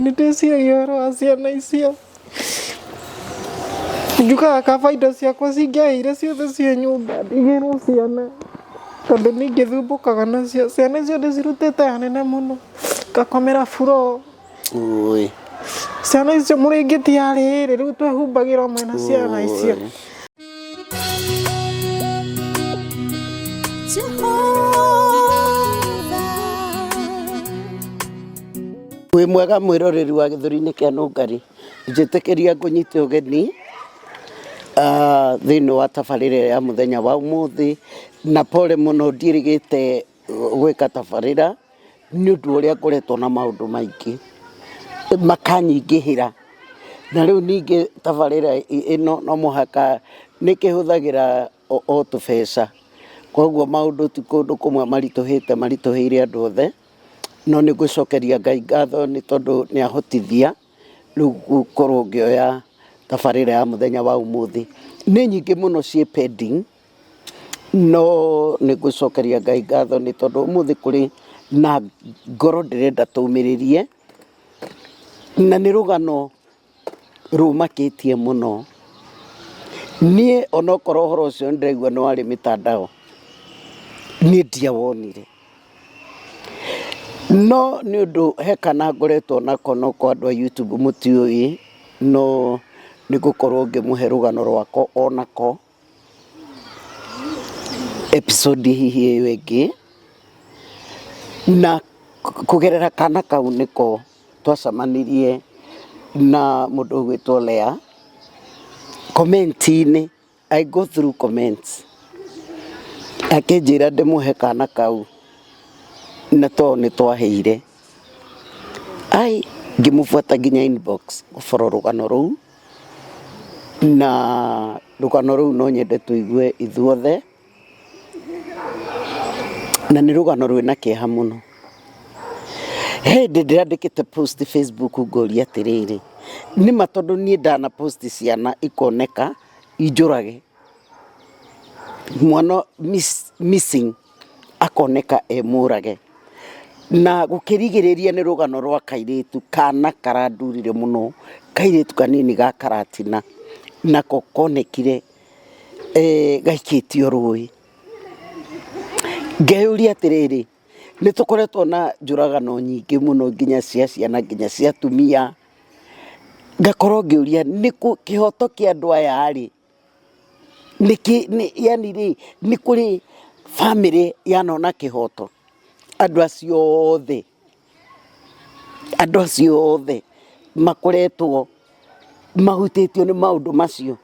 Nĩndĩciragia ũhoro wa ciana icio. Njugaga kaba indo ciakwa cingĩaire ciothe cia nyũmba ndigĩrwo ciana, tondũ nĩ ingĩthumbũkaga nacio. Ciana icio ndĩcirutĩte hanene mũno, ngakomera buro. Ciana icio mũrĩngĩti yarĩ rĩu twehumbagĩra mwena ciana icio. Wĩ mwega mwĩroreri wa gĩthũri-inĩ kĩa Nũngari, njĩtĩkĩria ngũnyite ũgeni thĩinĩ wa tabarĩra ya mũthenya wa ũmũthĩ, na pole mũno ndirigĩte gwĩka tabarĩra nĩ ũndũ ũrĩa ngoretwo na maũndũ maingĩ makanyingĩhĩra, na rĩu ningĩ tabarĩra ĩno no mũhaka nĩkĩhũthagĩra o tũbeca, koguo maũndũ ti kũndũ kũmwe maritũhĩire andũ othe, no nĩ ngũcokeria Ngai ngatho nĩ tondũ nĩ ahotithia rĩu gũkorwo ngĩoya tabarĩra ya mũthenya wa ũmũthĩ. Nĩ nyingĩ mũno ciĩ pending, no nĩ ngũcokeria Ngai ngatho nĩ tondũ ũmũthĩ kũrĩ na ngoro ndĩrenda tũmĩrĩrie, na nĩ rũgano rũmakĩtie mũno. Niĩ onokorwo ũhoro ũcio nĩndĩraigua nĩ warĩ mĩtandao, niĩ ndiawonire, no nĩ ũndũ he kana ngoretwo nako no kwa andũ a YouTube mũtiũĩ, no nĩ ngũkorwo ngĩmũhe rũgano rwako onako episode hihi ĩyo ĩngĩ, na kũgerera kana kau nĩko twacemanirie na mũndũ ũgwĩtwo Lea. Comment-inĩ, I go through comments, akĩnjĩra ndĩmũhe kana kau na to nĩ twaheire, ngĩmũbuata nginya inbox gũboro rũgano rũu, na rũgano rũu no nyende tũigue ithuothe, na nĩ rũgano rwĩna kĩeha mũno. Hĩndĩ ndĩrandĩkĩte post Facebook ngoria atĩrĩrĩ, nĩma tondũ niĩ ndana post ciana ikoneka injũrage, mwana missing akoneka mũrage, na gũkĩrigĩrĩria nĩ rũgano rwa kairĩtu kana karandurire mũno, kairĩtu kanini ga karatina, nako konekire gaikĩtio rũĩ. Ngeyũria atĩrĩrĩ, nĩ tũkoretwo na njũragano nyingĩ mũno nginya cia ciana nginya cia atumia, ngakorwo ngĩũria nĩ kĩhoto kĩa andũ aya rĩ, yani rĩ, nĩ kũrĩ family yanona kĩhoto. Andũ acio othe makoretwo mahutĩtio nĩ maũndũ macio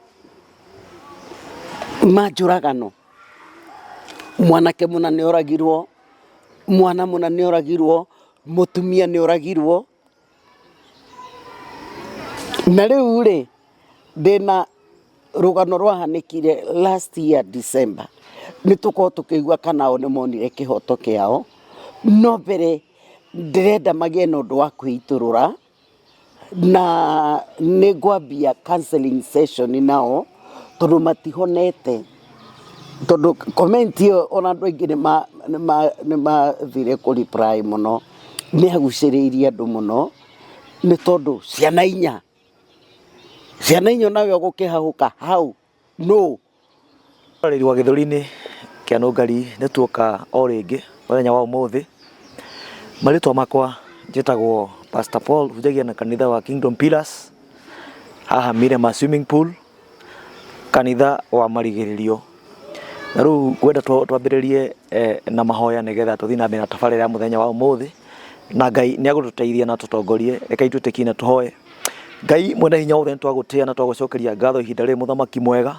ma njũragano. Mwanake mũna nĩ oragirwo, mwana mũna nĩ oragirwo, mũtumia nĩ oragirwo, na rĩu rĩ ndĩna rũgano rwahanĩkire last year December. Nĩ tũkorwo tũkĩigua kana o nĩ monire kĩhoto kĩao, no mbere ndĩrenda magĩe na ũndũ wa kwĩitũrũra, na nĩ ngwambia counseling session nao tondũ matihonete, tondũ comment ĩyo ona andũ aingĩ nĩ mathire kũ reply mũno, nĩ agucĩrĩirie andũ mũno, nĩ tondũ ciana inya nawe gũkĩhahũka hau no. Rĩrĩ wa gĩthũri-inĩ kĩa Nũngari nĩ tuoka o rĩngĩ mũthenya wa ũmũthĩ. Marĩtwa makwa njĩtagwo Pastor Paul, hujagia na kanitha wa Kingdom Pillars haha Mirema Swimming Pool, kanitha wa marigĩrĩrio. Na rĩu ngwenda twambĩrĩrie na mahoya nĩgetha tũthiĩ na mbere na tabarĩra ya mũthenya wa ũmũthĩ, na Ngai nĩ agũtũteithia na tũtongorie. Reka itwĩtĩkie na tũhoe. Ngai mwene hinya wothe nĩ twagũtĩa na twagũcokeria ngatho ihinda rĩrĩ mũthamaki mwega,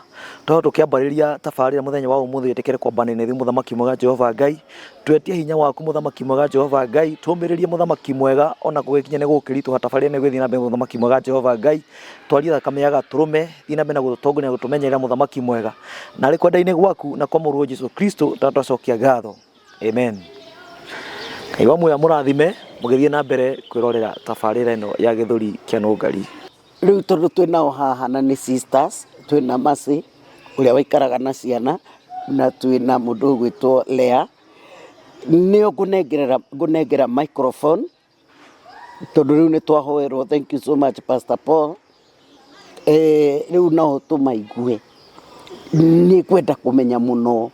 tondũ tũkĩambĩrĩria tabarĩra mũthenya wa ũmũthĩ ĩtĩkĩre kwambanĩra thĩ mũthamaki mwega Jehova Ngai, twetie hinya waku mũthamaki mwega Jehova Ngai, tũmĩrĩrie mũthamaki mwega ona gũgĩkinya nĩ gũkĩritũha tabarĩra nĩ gũthiĩ na mbere mũthamaki mwega Jehova Ngai, twarie thakame ya gatũrũme thiĩ na mbere na gũtũtongoria na gũtũmenyerera mũthamaki mwega, na arĩ kwenda-inĩ gwaku na kwa mũrũ Jesũ Kristo twacokia ngatho, amen. Ngai wa muoyo mũrathime mũgĩthiĩ na mbere kwĩrorera tabarĩra ĩno ya gĩthũri kĩa Nũngari. Rĩu tondũ twĩnao haha na nĩ sisters, twĩna Mercy ũrĩa waikaraga na ciana, na twĩna mũndũ ũgwĩtwo Lea, nĩo ngũnengera microphone tondu riu ni twahoerwo. Thank you so much Pastor Paul. Riu no tumaigue ni kwenda kumenya muno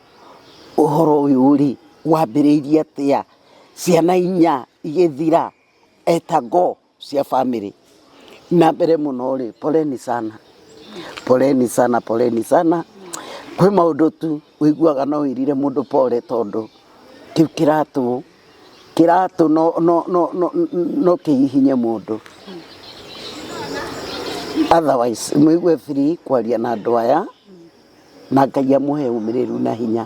uhoro uyu ri wambiriirie atia ciana 4 igithira etago cia family na mbere muno ri poleni sana kwi maundu tu wiguaga no wirire mundu pole tondu kiu kiratu no kihihinye mundu. Otherwise mwigue free kwaria na andu aya na Ngai amuhe umiriru na hinya.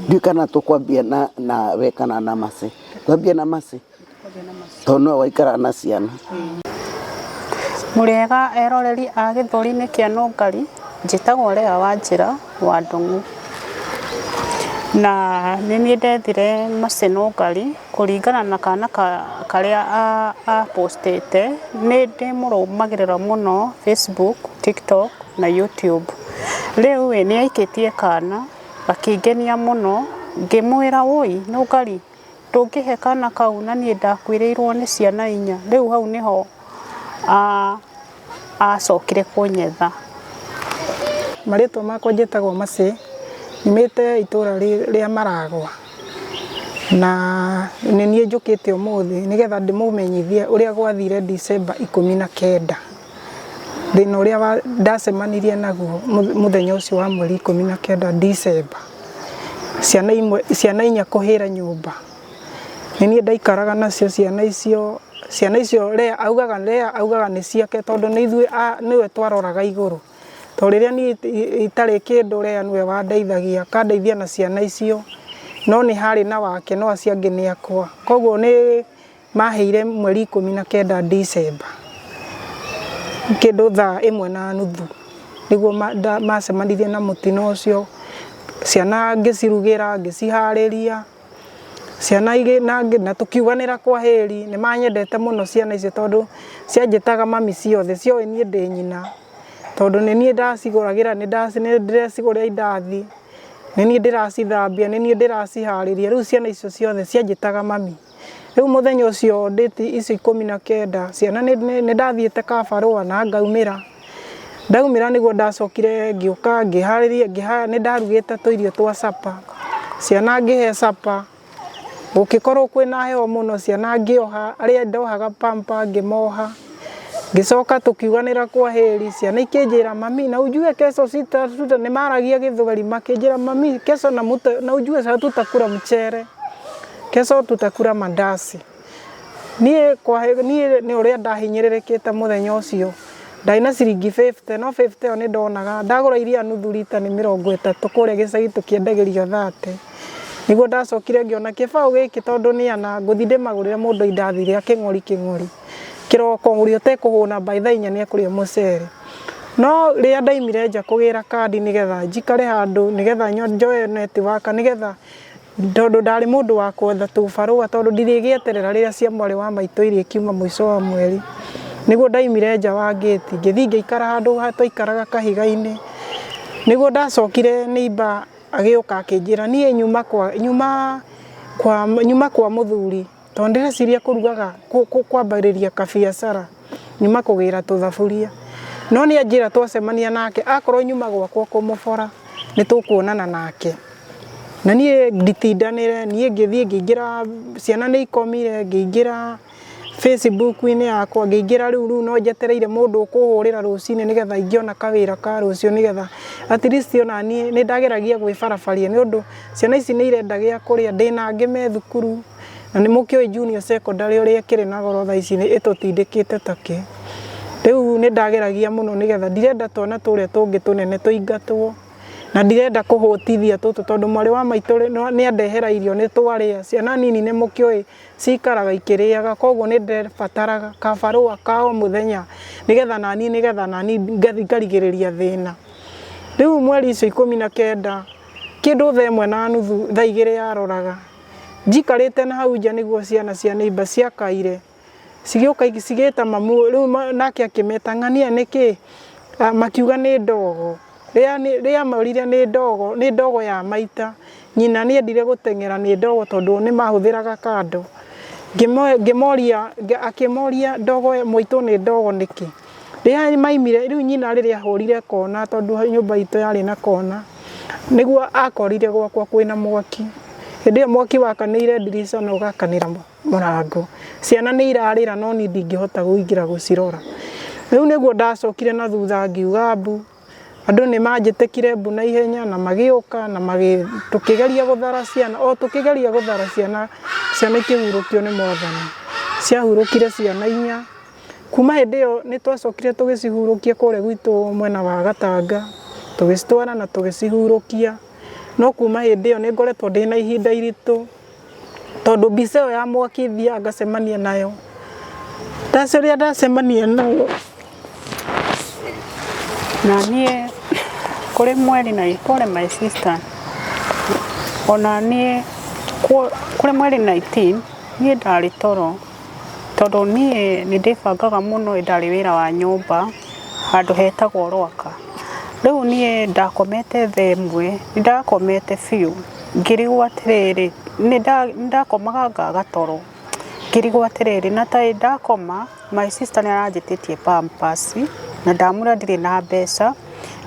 Ndiu kana tukwambia na wekana na mase kwambia na mase tono waikara na ciana. Muriega eroreri a githuri-ini kia Nongari, njitagwo Lea Wanjira wa Ndung'u, na nini ndethire Mase Nongari kuringana na kana karia a postete. Ni ndimurumagirira muno Facebook, TikTok na YouTube. Riu we ni aikitie kana gakingenia muno, ngimwira woi Nongari ndungihe kana kau na ni ndakwirirwo ni ciana 4. Riu hau niho acokire kunyetha. Maritwa makwa njĩtagwo Mase, nimite itura ria Maragwa, na ni nie njukite umuthi nigetha ndimumenyithie uria gwathire December 19. Thina uria ndacemanirie naguo muthenya ucio wa mweri 19 December, ciana 4 kuhira nyumba. Ni nie ndaikaraga nacio ciana icio Lea augaga ni ciake tondu ni ithuĩ niwe twaroraga iguru. To riria ni itari kindu Lea niwe wandeithagia, kandeithia na ciana icio, no ni hari na wake no aciange ni akwa. Koguo ni maheire mweri 19 December kindu thaa 1:30 niguo macemanirie na mutino ucio. Ciana ngicirugira ngicihariria ciana ige na tukiuganira kwa heri. Ni manyendete muno ciana icio tondu cianjitaga mami ciothe cioi nie ndi nyina, tondu ni nie ndaciguragira ni ndirecigurira indathi, ni nie ndiracithambia, ni nie ndiracihariria. Riu ciana icio ciothe cianjitaga mami. Riu muthenya ucio date icio 19 ciana ni ndathiite Kabarua na ngaumira. Ndaumira niguo ndacokire ngiuka ngihariria ni ndarugite tuirio twa sapa, ciana ngihe sapa. Gukikorwo kwina heho muno ciana ngioha, aria ndohaga pampa ngimoha, ngicoka tukiuganira kwa heri. Ciana ikinjira mami na ujue kesho ni maragia Githweri, makinjira mami kesho na ujue sasa tutakula mchere, kesho tutakula mandasi. Nie ni uria ndahinyirirekete muthenya ucio ndaina ciringi 50 no 50 ni ndonaga ndagura iria nuthu lita ni 30 kuria gicagi tukiendagirio 30. Niguo ndacokire ngiona kibao giki tondu ni ana nguthi ndimagurire mundu indathire king'ori kiroko uri utekuhuna by thaa 4 ni akuria mucere. No ria ndaimire nja kugira kadi nigetha njikare handu nigetha njoe network nigetha tondu ndari mundu wa kwetha tubarua tondu ndirigieterera riria cia mwari wa maito iri kiuma mwico wa mweri. Niguo ndaimire nja wa gate ngithi ngiikara handu twaikaraga kahiga-ini. Niguo ndacokire neighbor agiuka akinjira nie nyuma kwa muthuri tondu ndireciria kurugaga kwambariria kabiacara nyuma kugira tuthaburia. No ni anjira twacemania nake akorwo nyuma gwakwa kumubora ni tukuonana nake. Na nie nditindanire nie ngithie ngingira ciana ni ikomire ngingira Facebook-ini yakwa ngingira riu no njetereire mundu ukuhurira rucini nigetha ingiona kawira ka rucio nigetha at least ona ni ndageragia gwibarabaria ni undu ciana ici ni irendagia kuria ndina ngime thukuru na ni mukioi junior secondary uria kiri na goro tha ici itutindikite take. Riu ni ndageragia muno nigetha ndirenda twana turia tungi tunene tuingatwo na ndirenda kuhutithia tutu tondu mwari wa maito ni andehera irio ni twaria. Ciana nini ni mukioi cikaraga ikiriaga, koguo ni ndebataraga kabarua kao muthenya nigetha nani ngathi ngarigiriria thina. Riu mweri icio 19 kindu thaa 1:30 thaa 2 yaroraga njikarite na hau nja niguo ciana cia neighbor ciakaire cigioka cigita mamu. Riu nake akimeta ng'ania niki makiuga ni ndogo. Ria maurire ni ndogo ya maita nyina ni endire guteng'era ni ndogo tondu ni mahuthiraga kando. ngĩmoria akĩmoria ndogo mũitũ nĩ ndogo nĩkĩ rĩrĩa maimire rĩu nyina rĩrĩa ahũrire kona tondũ nyũmba itũ yarĩ na kona nĩguo akorire gwakwa kwĩna mwaki hĩndĩ ĩyo mwaki wakanĩire ndirica na ũgakanĩra mũrango ciana nĩ irarĩra no niĩ ndingĩhota kũingĩra gũcirora rĩu nĩguo ndacokire na thutha ngiuga mbu andũ nĩ manjĩtĩkire mbu na ihenya na magĩũka na tũkĩgeria gũthara ciana tũkĩgeria gũthara ciana ikĩhurũkio nĩ Mwathani ciahurũkire ciana 4 kuma hĩndĩ ĩyo nĩ twacokire tũgĩcihurũkia kũrĩa gwitũ mwena wa Gatanga tũgĩcitwara na tũgĩcihurũkia no kuma hĩndĩ ĩyo nĩ ngoretwo ndĩna ihinda iritũ tondũ mbica ĩyo ya mwaki thiaga ngacemania nayo rĩrĩa ndacemania nayo na niĩ kũrĩ mweri na ikore my sister ona niĩ kũrĩ mweri 19 niĩ ndarĩ toro tondũ niĩ nĩ ndĩbangaga mũno ndarĩ wĩra wa nyũmba handũ hetagwo Rwaka rĩu niĩ ndakomete thaa 1 ndakomete biũ ngĩrigwo atĩrĩrĩ nĩ ndakomaga ngaga toro ngĩrigwo atĩrĩrĩ na ta ndakoma my sister nĩ aranjĩtĩtie pampers na ndamũra ndirĩ na mbeca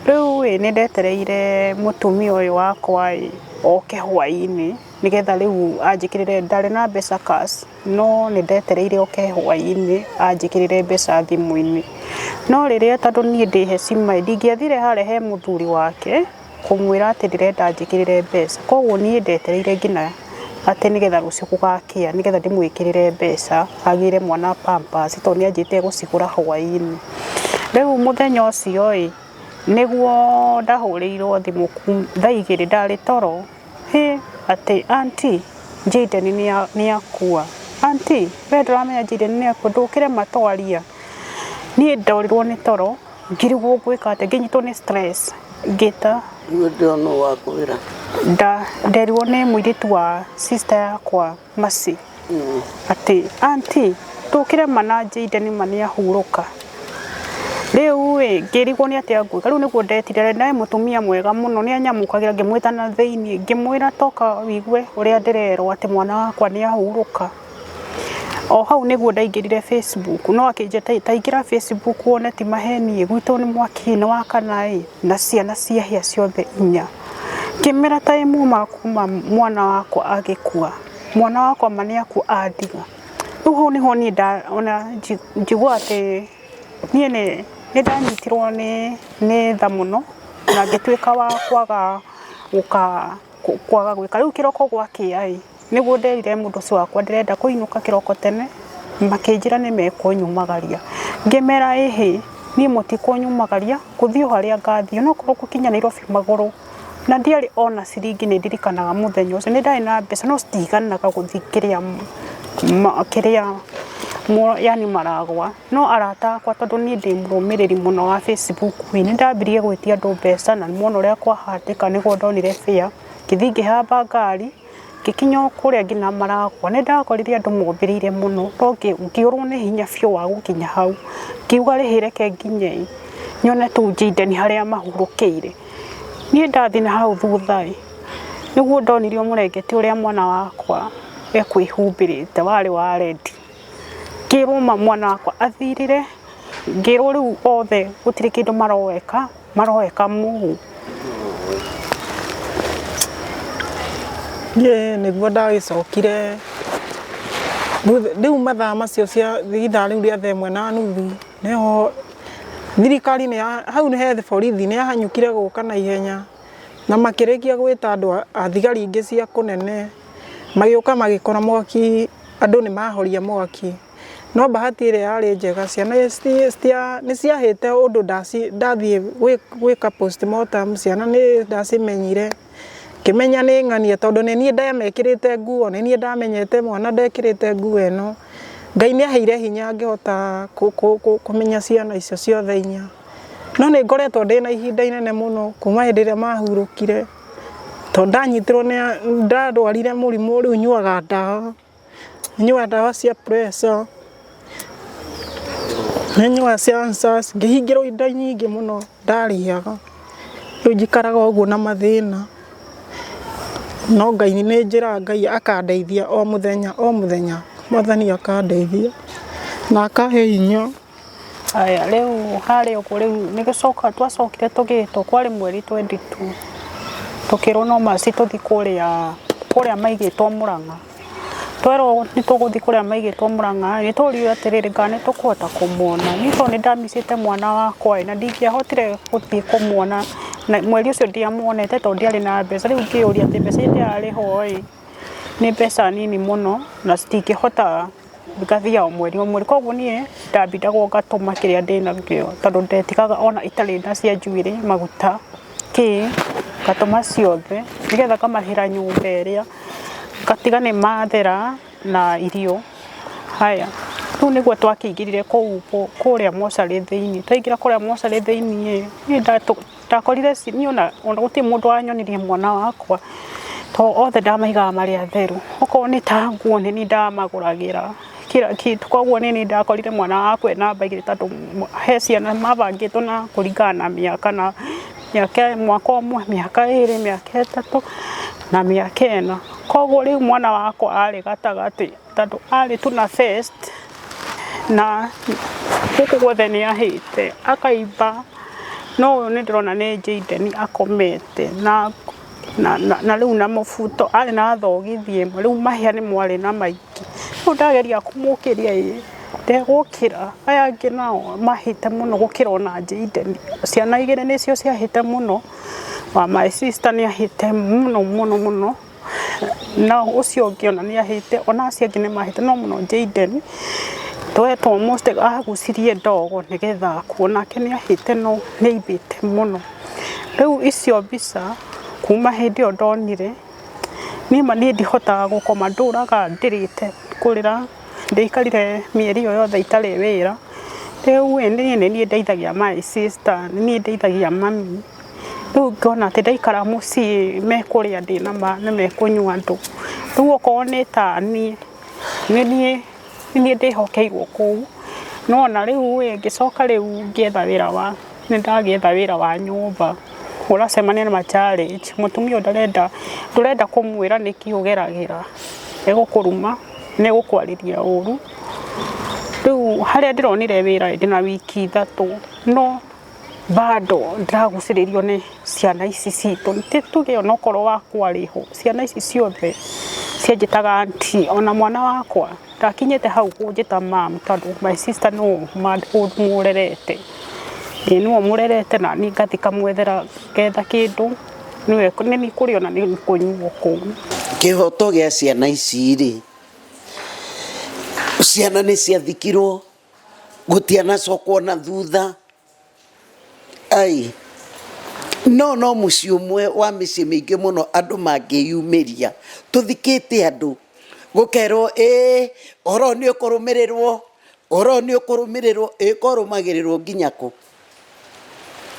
rĩu nĩ ndetereire mũtumia ũyũ wakwa oke hwaĩ-inĩ nigetha rĩu anjĩkĩrĩre ndarĩ na mbeca cash no nĩ ndetereire oke hwaĩ-inĩ anjĩkĩrĩre mbeca thimũ-inĩ no rĩrĩa tondũ niĩ ndĩhe cima ndingĩathire harĩa he mũthuri wake kũmwĩra atĩ ndĩrenda anjĩkĩrĩre mbeca koguo niĩ ndetereire nginya atĩ nigetha rũciũ gũgakĩa nigetha ndĩmwĩkĩrĩre mbeca agĩre mwana pampers tondũ nĩ anjĩte gũcigũra hwaĩ-inĩ rĩu mũthenya ũcio nĩguo ndahũrĩirwo thimũ thaa 2 ndarĩ toro atĩ aunty Jayden nĩ akua aunty we ndũramenya Jayden nĩ akua ndũkĩre matwaria niĩ ndorirwo nĩ toro ngĩrigwo gwĩka atĩ ngĩnyitwo nĩ stress ngĩta ndĩona wakwĩra nderirwo nĩ mũirĩtu wa sister yakwa Mercy atĩ aunty ndũkĩre mana Jayden nĩ ahurũka rĩu ngĩrigwo nĩ atĩ angwĩka rĩu nĩguo ndetire naye mũtumia mwega mũno nĩ anyamũkagĩra ngĩmwĩta na thĩinĩ ngĩmwĩra toka wigue ũrĩa ndĩrerwo atĩ mwana wakwa nĩ ahurũka o hau nĩguo ndaingĩrire Facebook no akĩnjĩta taingĩra Facebook wone ti maheni gwitũ nĩ mwaki nĩ wakana na ciana ciahĩa ciothe 4 ngĩmera ta ĩmuma kuma mwana wakwa agĩkua mwana wakwa nĩ akua andiga rĩu hau nĩho niĩ ndona njigua atĩ niĩ nĩ ndanyitirwo nĩ tha mũno na ngĩtuĩka wa kwaga gwĩka rĩu kĩroko gwakĩa nĩguo nderire mũndũ ũcio wakwa ndĩrenda kũinũka kĩroko tene makĩnjĩra nĩ mekũnyumagaria ngĩmera niĩ mũtikũnyumagaria gũthiĩ harĩa ngathiĩ no korwo gũkinya Nairobi magũrũ na ndiarĩ ona ciringi nĩ ndirikanaga mũthenya ũcio nĩ ndarĩ na mbeca no citiganaga gũthiĩ kĩrĩa yani maragwa no arata akwa tondũ niĩ ndĩ mũrũmĩrĩri mũno wa Facebook nĩ ndambirie gwĩtia andũ mbeca na muona ũrĩa kwahatĩka nĩguo ndonire fare ngĩthiĩ ngĩhamba ngari ngĩkinya kũrĩa nginya maragwa nĩ ndakorire andũ mombĩrĩire mũno to ngĩũrwo nĩ hinya biũ wa gũkinya hau ngiuga rĩhĩreke nginye nyone tu Jayden harĩa mahurũkĩire niĩ ndathiĩ na hau thutha nĩguo ndonirio mũrengeti ũrĩa mwana wakwa ekwĩhumbĩrĩte warĩ wa red ngĩrũma mwana wakwa athirire ngĩrwo rĩu othe gũtirĩ kĩndũ maroeka mũhu nĩguo ndagĩcokire rĩu mathaa macio cia ithaa rĩu rĩa 1:30 nĩho thirikari hau nĩ he borithi nĩ yahanyũkire gũka na ihenya na makĩrĩkia gwĩta andũ athigari ingĩ cia kũnene magĩũka magĩkora mwaki andũ nĩ mahoria mwaki no bahati ĩrĩa yarĩ njega ciana nĩ ciahĩte ũndũ ndathiĩ gwĩka postmortem ciana nĩ ndacimenyire kĩmenya nĩ ng'anie tondũ nĩ niĩ ndamekĩrĩte nguo nĩ niĩ ndamenyete mwana ndekĩrĩte nguo ĩno Ngai nĩ aheire hinya ngĩhota kũmenya ciana icio ciothe 4 no nĩ ngoretwo ndĩna ihinda inene mũno kuma hĩndĩ ĩrĩa mahurũkire tondũ ndanyitirwo ndarwarire mũrimũ rĩu nyuaga ndawa cia pressure nyuaga cia answers ngĩhingĩrwo indo nyingĩ mũno ndarĩaga rĩu njikaraga ũguo na mathĩna no Ngai nĩ njĩra Ngai akandeithia o mũthenya Mwathani akandeithia na akahe hinya. Aya leo hali uko leo nigicoka twacokire tugitwo kwari mweri 22 tukirwo no masi tuthi kuria maigitwo Murang'a twero nituguthi kuria maigitwo Murang'a ni turiyo atiriri ngane tukuhota kumuona ni to ni ndamisite mwana wakwa na ndingiahotire guthii kumuona na mweri ucio ndiamuonete to ndiari na mbeca riu ngiuria ati mbeca ndiari hoi ni mbeca nini muno na stingihota ngathia o mweri koguo nie ndambindagwo ngatuma kiria ndina kio tondu ndetikaga ona itari na cia njuiri maguta ngatuma ciothe nigetha kamahira nyumba iria ngatiga ni mathera na irio. Haya riu niguo twakingirire kuria mocarĩ thiini twaingira kuria mocarĩ thiini ni ndakorire ni ona guti mundu wanyonirie mwana wakwa to othe ndamaigaga mari atheru okorwo ni ta nguo ni ndamaguragira kila kitu koguo ni ndakorire mwana wakwa na baigire tondu he ciana mabangitwo na kuringana na miaka na mwaka umwe miaka 2 miaka 3 na miaka 4 koguo riu mwana wakwa ari gatagati tondu ari tu na first na guku guothe ni ahite akaimba no ni ndirona ni Jayden akomete na riu na mubuto ari na thogithie riu mahia ni mwari na maiki riu ndageria kumukiria ndegukira aya angi nao mahite muno gukira ona Jayden ciana igire nicio ciahite muno wa my sister ni ahite muno na ucio ungi ona ni ahite ona acio angi ni mahite no muno Jayden twetwo almost agucirie ndogo nigetha kuona ke ni ahite no ni ibite muno riu icio mbica kuma hindi o ndonire nima ni ndihotaga gukoma nduraga ndirite kurira ndikarire mieri yo yothe itari wira riu ni ndeithagia my sister ni ndeithagia mami riu ngona ati ndaikara mucii mekuria ndina ma ni mekunyua ndu riu okorwo ni ta ni ndihokeirwo kuu no na riu ngicoka riu ngietha wira wa ni ndagietha wira wa nyumba uracemania na challenge mutumia ndurenda kumwira niki ugeragira egukuruma ne gukwariria uru riu haria ndironire wira ndina wiki 3 no bado ndiraguciririo ni ciana ici citu nituge ona korwo wakwa riho ciana ici ciothe cianjitaga anti ona mwana wakwa ndakinyete hau kunjita mam tondu my sister no murerete niwe murerete na ni ngathika mwethera ketha kindu niwe ni kurio na ni kunyuo kuu kihoto gia ciana ici ri ciana ni ciathikirwo gutiana cokwo na thutha ai no muci umwe wa mici mingi muno andu mangiyumiria tuthikite andu gukerwo oro ni ukurumirirwo ikorumagirirwo nginyako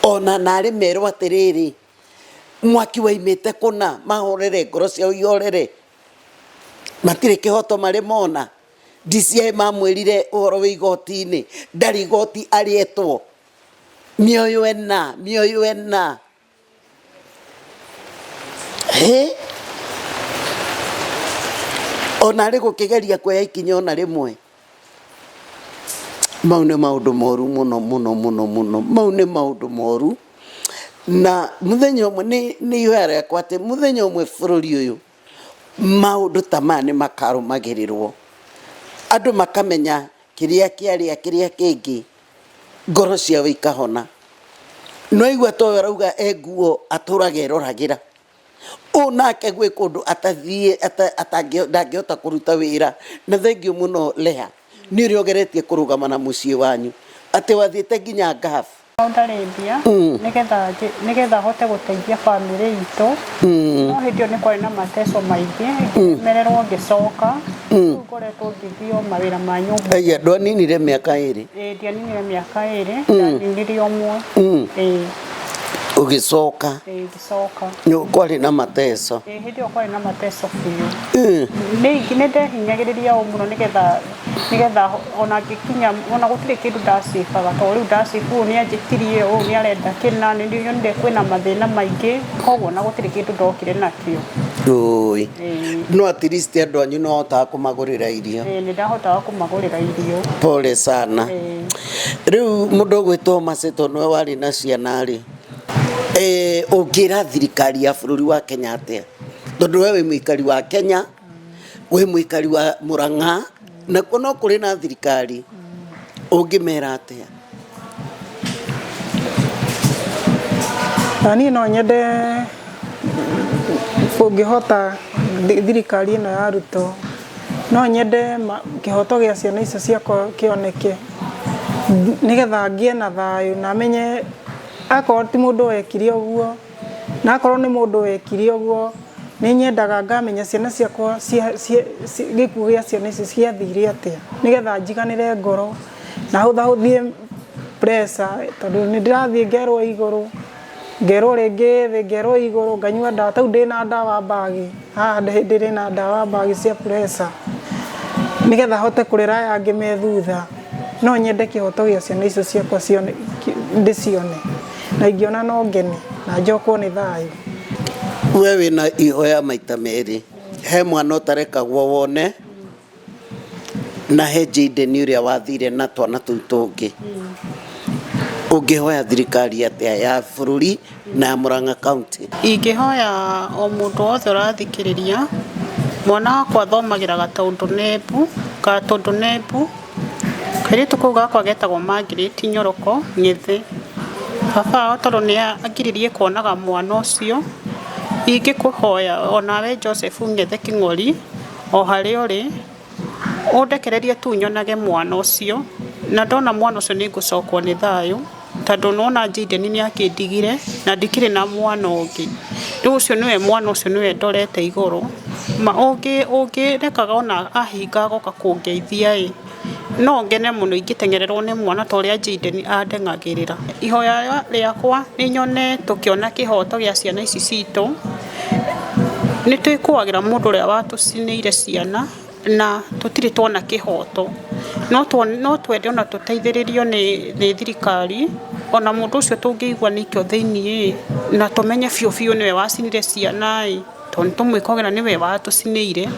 ona nari merwo atiriri mwaki waimite kuna mahorere ngoro ciao iorere matire kihoto mari mona DCI mamwirire uhoro wi igoti-ini ndari igoti arietwo mioyo ena ona ari gukigeria kweya ikinya ona rimwe mau ni maundu moru muno mau ni maundu moru na muthenya umwe ni ihara yakwa ati muthenya umwe bururi uyu maundu ta mani makarumagirirwo andu makamenya kiria kiaria kiria kingi ngoro ciao ikahona no igua to rauga enguo aturaga eroragira onake gwe kundu atathie ndangihota kuruta wira na thengio muno Leha ni riogeretie kurugama na mucii wanyu ati wathiete nginya ngafu ndarembia nigetha hote guteithia family itu no hindio ni kwari na mateso maingi mererwo ngicoka ngoretwo ngithio mawira ma nyumba aya ndwaninire miaka 2 ndianinire miaka 2 ndanirie umwe ugicoka nyo kwari na mateso hindio kwari na mateso biu ni ndehinyagiriria muno nigetha ona gikinya ona gutire kindu ndasifaga to riu ndasifu ni anjitirie ni arenda kina ni ndio kwina mathina maingi koguo na gutire kindu ndokire nakio Oi. No at least andũ anyu no hotaga kũmagũrĩra irio. Nĩ ndahotaga kũmagũrĩra irio. Pole sana. Rĩu mũndũ ũgwĩtwo Maceto nĩwe warĩ na ciana rĩ. Ũngĩra thirikari ya bũrũri wa Kenya atĩa? Tondũ we wĩ mũikari wa Kenya, wĩ mũikari wa Mũrang'a, na no kũrĩ na thirikari. Ũngĩmera atĩa? Niĩ no nyende kũngĩhota thirikari ĩno ya Ruto, no nyende kĩhoto gĩa ciana icio ciakwa kĩoneke, nĩgetha ngĩe na thayũ na menye akorwo ti mũndũ wekire ũguo, na akorwo nĩ mũndũ wekire ũguo, nĩ nyendaga ngamenya ciana ciakwa gĩkuũ gĩa ciana icio ciathire atĩa, nĩgetha njiganĩre ngoro na hũthahũthie pressure, tondũ nĩ ndĩrathiĩ ngerwo igũrũ, ngerwo rĩngĩ thĩ, ngerwo igũrũ, nganyua ndawa, tau ndĩna ndawa bagi, haha ndĩrĩ na ndawa bagi cia pressure, nĩgetha hote kũrera aya angĩ me thutha. No nyende kĩhoto gĩa ciana icio ciakwa ndĩcione, na ingĩona no ngene na njokwo nĩ thayũ. We wĩna ihoya maita merĩ, he mwana ũtarekagwo wone, na he Jayden ũrĩa wathire na twana tũu tũngĩ. Ũngĩhoya thirikari atĩa ya bũrũri na ya Mũrang'a County? Ingĩhoya o mũndũ wothe ũrathikĩrĩria, mwana wakwa athomagĩra Gatũndũ Nembu, kairĩtu kau gakwa getagwo Margaret Nyoroko Ng'ĩthĩ. Baba wao tondũ nĩ angiririe kuonaga mwana ũcio, ingĩkũhoya onawe Joseph Ng'ĩthĩ Kĩng'ori, o harĩa ũrĩ, ũndekererie tu nyonage mwana ũcio, na ndona mwana ũcio nĩ ngũcokwo nĩ thayũ, tondũ nona Jayden nĩ akĩndigire na ndikĩrĩ na mwana ũngĩ. Rĩu ũcio nĩwe mwana ũcio nĩwe ndorete igũrũ, ũngĩrekaga ona ahinga agoka kũngeithia no ngene mũno ingĩtengererwo nĩ mwana ta ũrĩa Jayden andeng'agĩrĩra. Ihoya rĩakwa nĩ nyone tũkĩona kĩhoto gĩa ciana ici citũ, nĩ twĩkũagĩra mũndũ ũrĩa watũcinĩire ciana na tũtirĩ tuona kĩhoto, no twende ona tũteithĩrĩrio nĩ thirikari, ona mũndũ ũcio tũngĩigua nĩkĩo thĩiniĩ na tũmenye biũ biũ nĩwe wacinire ciana tondũ nĩ tũmwĩkagĩra nĩwe watũcinĩire.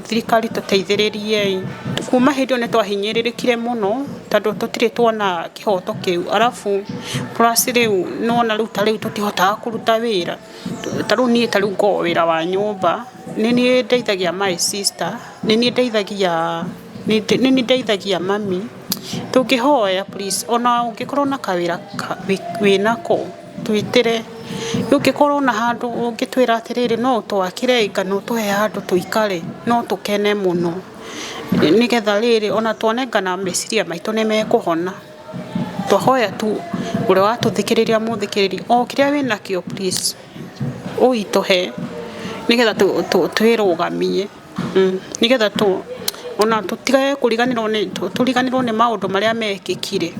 Thirikari tũteithĩrĩrie. Kuma hĩndĩ ĩyo nĩ twahinyĩrĩrĩkire mũno tondũ tũtirĩ tuona kĩhoto kĩu, arabu plus rĩu nona rĩu ta rĩu tũtihotaga kũruta wĩra. Ta rĩu niĩ ta rĩu ngoo wĩra wa nyũmba, nĩ niĩ ndeithagia my sister, nĩ niĩ ndeithagia mami. Tũngĩhoya please, ona ũngĩkorwo na kawĩra wĩnako twĩtĩre, ũngĩkorwo na handũ ũngĩtwĩra atĩrĩrĩ no twakĩre kana ũtũhe handũ tũikare, no tũkene mũno, nĩgetha rĩrĩ ona tuonengana meciria maitũ nĩ mekũhona. Twahoya tu ũrĩa watũthikĩrĩria mũthikĩrĩri, o kĩrĩa wĩnakĩo please ũitũhe, nĩgetha twĩrũgamie, nĩgetha ona tũtige tũriganĩrwo nĩ maũndũ marĩa mekĩkire.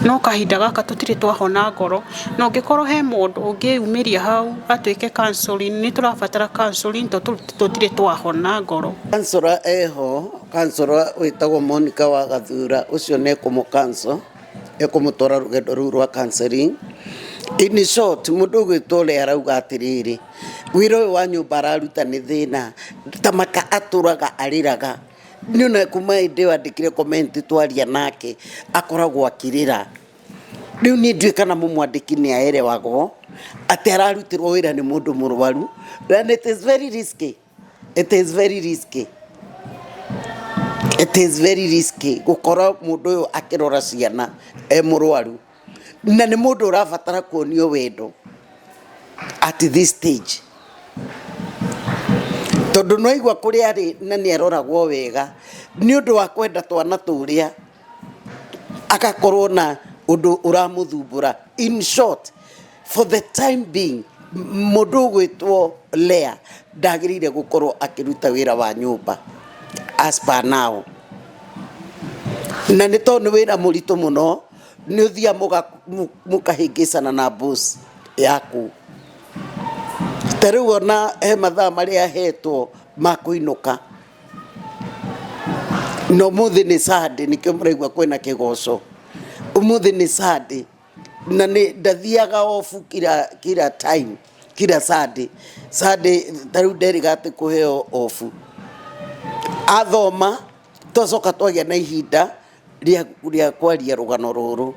No kahinda gaka tũtirĩ twahona ngoro, na ũngĩkorwo he mũndũ ũngĩumĩria hau atuĩke counseling, nĩ tũrabatara counseling tũtirĩ twahona ngoro. Councillor eho, councillor wĩtagwo Monica wa Gathura, ũcio nĩ ekũmũ-counsel, ekũmũtwara rũgendo rũu rwa counseling. In short, mũndũ ũgwĩtwo ũrĩa arauga atĩrĩrĩ, wĩra ũyũ wa nyũmba araruta nĩ thĩna, tamaka atũraga arĩraga. Nĩ ona kuma hĩndĩ ĩyo andĩkire comment twaria nake akoragwo akĩrĩra. Rĩu niĩ ndiũĩ kana mũmwandĩki nĩ aerewagwo atĩ ararutirwo wĩra nĩ mũndũ mũrwaru, and it is very risky. It is very risky. It is very risky gũkora mũndũ ũyũ akĩrora ciana mũrwaru, na nĩ mũndũ ũrabatara kuonio wendo at this stage. Tondũ no igua kũrĩa arĩ na nĩ aroragwo wega nĩ ũndũ wa kwenda twana tũrĩa agakorwo na ũndũ ũramũthumbũra. In short, for the time being, mũndũ ũgwĩtwo Lea ndagĩrĩire gũkorwo akĩruta wĩra wa nyũmba as per now. Na nĩ tondũ nĩ wĩra mũritũ mũno, nĩ ũthia mũkahĩngĩcana na boss yaku. Ta rĩu ona he mathaa marĩa ahetwo ma kũinũka, no ũmũthĩ nĩ Sunday, nĩkĩo mũraigua kwĩna kĩgoco. Ũmũthĩ nĩ Sunday na nĩ ndathiaga off kila time kila Sunday taru derigate kuheo ofu athoma tocoka twagia na ihinda ria kwaria rugano ruru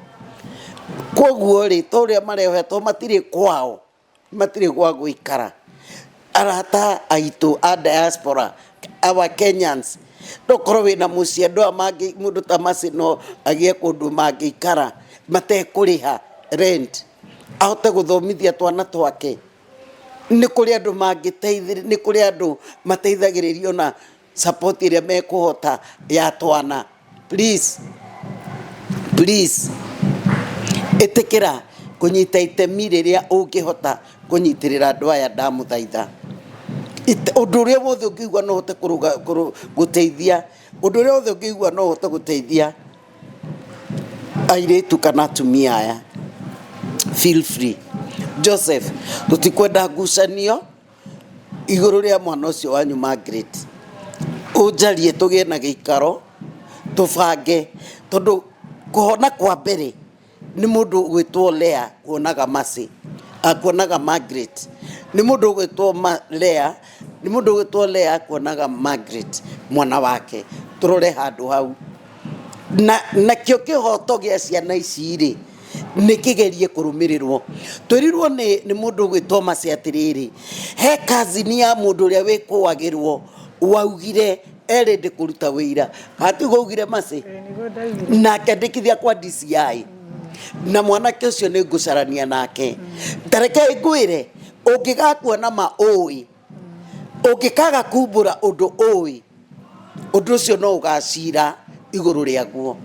koguo ri toria marehetwo matire kwao matire gwa guikara arata aitu a diaspora our Kenyans ndokoro wina mucie andu amangi mundu ta Mercy no agie kundu mangikara matekuriha rent ahote guthomithia twana twake ni kuri andu mangiteithira ni kuri andu mateithagiririo na support iria mekuhota ya twana please etekera kunyita itemi riria ungihota kunyitirira andu aya ndamuthaitha undu uria wothe ungigua no hote guteithia undu uria wothe ungigua no hote guteithia airetu kana atumia aya feel free Joseph tutikwenda ngucanio iguru ria mwana ucio wanyu Margaret ujarie tugie na giikaro tubange tondu kuhona kwa mbere ni mundu gwitwo Lea kuonaga Mercy akuonaga Margaret ni mundu gwitwo Lea ni mundu gwitwo Lea kuonaga Margaret mwana wake turore handu hau na kio kihoto gia ciana ici ri nikigerie kurumirirwo twirirwo ni mundu gwitwo Mercy atiriri he kazini ya mundu uria wikuagirwo waugire erende kuruta wira hatigo ugire Mercy na akendikithia kwa DCI na mwanake ucio ni ngucarania nake tareke ngwire ungigakuona ma oi ungikaga kumbura undu oi undu ucio no ugacira iguru riaguo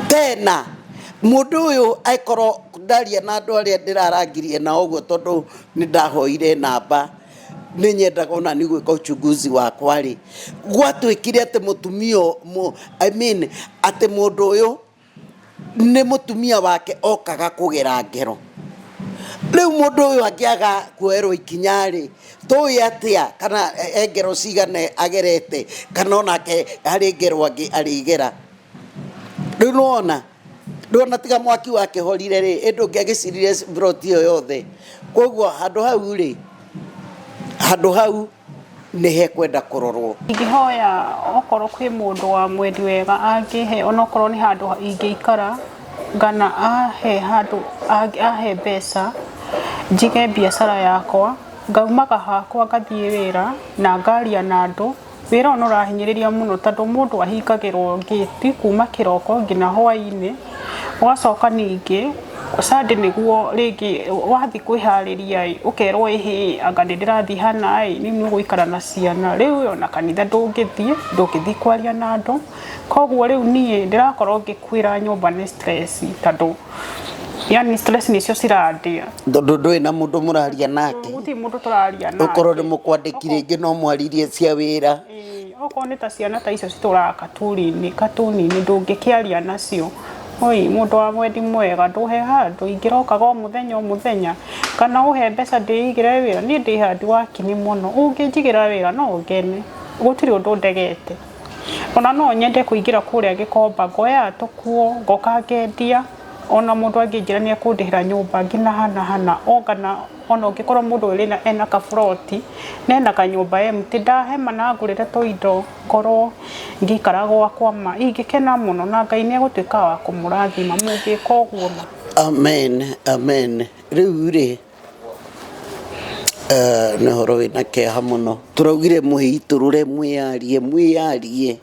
tena mundu uyu aikoro ndaria na andu aria ndirarangirie na uguo tondu ni ndahoire namba ni nyendaga ona ni gwika uchunguzi wakwa ri gwatwikire ate mutumio ate mundu uyu ni mutumia wake okaga kugera ngero riu mundu uyu angiaga kuerwo ikinya ri toy atia kana engero cigane agerete kana onake hari ngero angi arigera riu nona tiga mwaki wake horire ri endu ngiagicirire broti yo yothe koguo handu hau ni hekwenda kurorwo ingihoya okorwo kwi mundu wa mwendi wega angihe onokorwo ni handu ingiikara ngana ahe mbeca njige biacara yakwa ngaumaga hakwa ngathie wira na ngaria na andu wira ono rahinyiriria muno tondu mundu ahingagirwo ngiti kuma kiroko ngina hwaini wacoka ningi Sunday niguo ringi wathi kwihariria ukerwo ihi anga ndirathi hana ni guikara na ciana riu ona kanitha ndungithii kwaria na andu koguo riu nie ndirakorwo ngikwira nyumba ni stress tondu yani stress nicio cirandia tondu ndui na mundu muraria nake muti mundu turaria nake ukorwo ni mukwandikire ingi no mwaririe cia wira okorwo ni ta ciana ta icio cituraka katuni ndungikiaria nacio oi mundu wa mwendi mwega nduhe handu ingirokaga muthenya kana uhe mbeca ndigire wira ni ndi handi wakini muno unginjigira wira no ngene gutiri undu ndegete ona no nyende kuingira kuria gikomba ngoya tukuo ngoka ngendia ona mundu anginjira ni akundihira nyumba ngina hana ona ungikorwo mundu uri ena ka froti nena ka nyumba empty ndahema na ngurire toindo korwo ngikara gwakwa ma ingikena muno na Ngai ni agutwika wa kumurathima mungika uguo amen riu ri ni horo wina keha muno turaugire muhiturure mwiyarie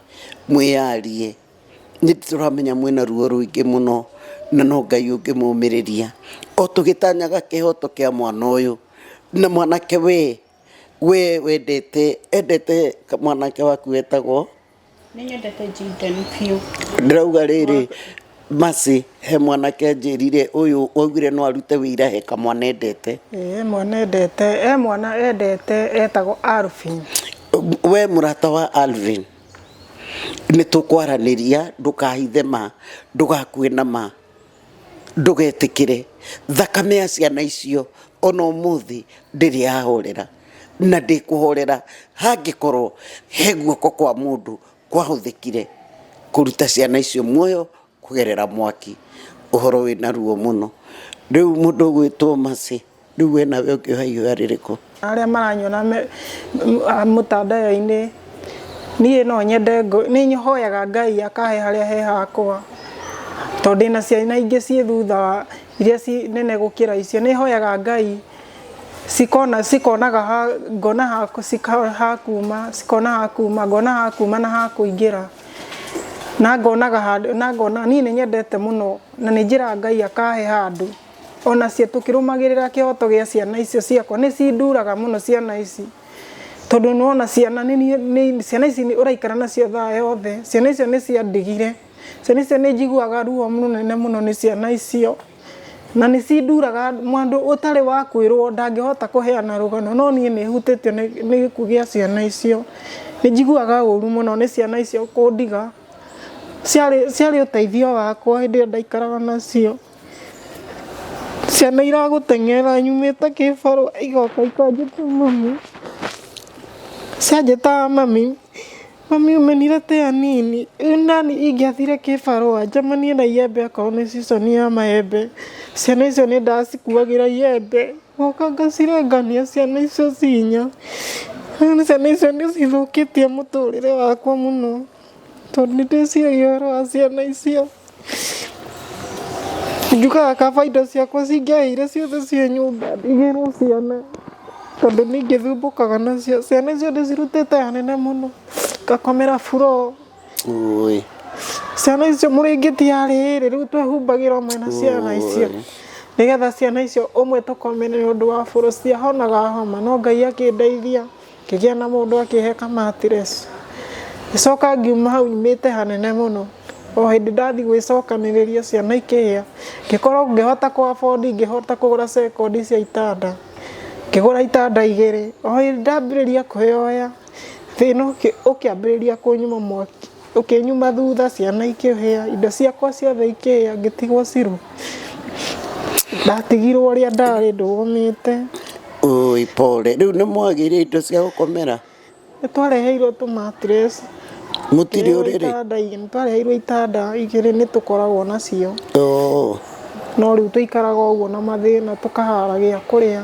ni turamenya mwina ruo ruingi muno na no Ngai ungimumiriria o tugitanyaga kihoto kia mwana uyu na mwanake we endete mwanake waku wetagwo ni nyendete Jiden Pio ndirauga riri Mercy he mwanake anjirire uyu waugire no arute wira he kamwana endete mwana endete etagwo Alvin we murata wa Alvin ni tukwaraniria ndukahithe ndugakue na ndugetikire thakame ya ciana icio ona umuthi ndiri ahorera na ndikuhorera hangikorwo he guoko kwa mundu kwahuthikire kuruta ciana icio muoyo kugerera mwaki uhoro wina ruo muno riu mundu gwitwo Mercy Rĩu we nawe ũkĩoha ihoya rĩrĩkũ? Arĩa maranyona mũtandao-inĩ niĩ no nyende nĩ hoyaga Ngai akahe harĩa he hakwa, tondũ ndĩna ciana ingĩ ciĩ thutha wa iria ci nene gũkĩra icio. Nĩ hoyaga Ngai cikonaga ngona hakuma, cikona hakuma, ngona hakuma na hakũingĩra, na ngona niĩ nĩ nyendete mũno na nĩ njĩra Ngai akahe handũ. Ona cio tũkĩrũmagĩrĩra kĩhoto gĩa ciana icio ciakwa nĩ cinduraga mũno ciana ici, tondũ nĩwona ciana ici ũraikara nacio thaa yothe. Ciana icio nĩ ciandigire, ciana icio nĩ njiguaga ruo mũnene mũno nĩ ciana icio, na nĩ cinduraga. Mũndũ ũtarĩ wa kwĩrwo ndangĩhota kũheana rũgano, no niĩ nĩ hutĩtio nĩ gĩkuũ gĩa ciana icio. Nĩ njiguaga ũru mũno nĩ ciana icio kũndiga, ciarĩ ũteithio wakwa hĩndĩ ĩrĩa ndaikaraga nacio. Ciana iragũteng'era nyumĩte kĩbarũa igoka ikanjĩta mami, cianjĩtaga mami ũmenire tĩ anini. Nani ingĩathire kĩbarũa njemanie na iembe akorwo nĩ season ya maembe, ciana icio nĩ ndacikuagĩra iembe ngoka ngacirengania ciana icio cinya. Ciana icio nĩ cithũkĩtie mũtũrĩre wakwa mũno, tondũ nĩ ndĩciragia ũhoro wa ciana icio. Njugaga kaba indo ciakwa cingĩahĩire ciothe cia nyũmba ndigĩrwo ciana, tondũ nĩ ingĩthumbũkaga nacio. Ciana icio ndĩcirutĩte hanene mũno, ngakomera floor. Ciana icio mũrĩngĩti yarĩ ĩrĩ, rĩu twehumbagĩra mwena ciana icio, nĩgetha ciana icio ũmwe tũkomere nĩ ũndũ wa floor ciahonaga homa. No Ngai akĩndeithia ngĩgĩa na mũndũ akĩhe mattress, gĩcoka ngiuma hau nyumĩte hanene mũno. O hĩndĩ ndathiĩ gwĩcokanĩrĩria ciana ikĩhĩa, ngĩkorwo ngĩhota kũ afford, ngĩhota kũgũra second cia itanda, ngĩgũra itanda 2. O hĩndĩ ndambĩrĩria kwĩyoya thĩna ũkĩambĩrĩria kũnyuma mwaki, ũkĩnyuma thutha, ciana ikĩhĩa, indo ciakwa ciothe ikĩhĩa, ngĩtigwo ciru. Ndatigirwo ũrĩa ndarĩ ndũgũmĩte. Oi pole. Rĩu nĩ mwagĩire indo cia gũkomera? Nĩ twareheirwo tũ mattress. Mũtirĩ ũrĩrĩ? Nĩ twareheirwo itanda 2 nĩ tũkoragwo nacio. No rĩu tũikaraga ũguo na mathĩna, tũkahara gĩa kũrĩa.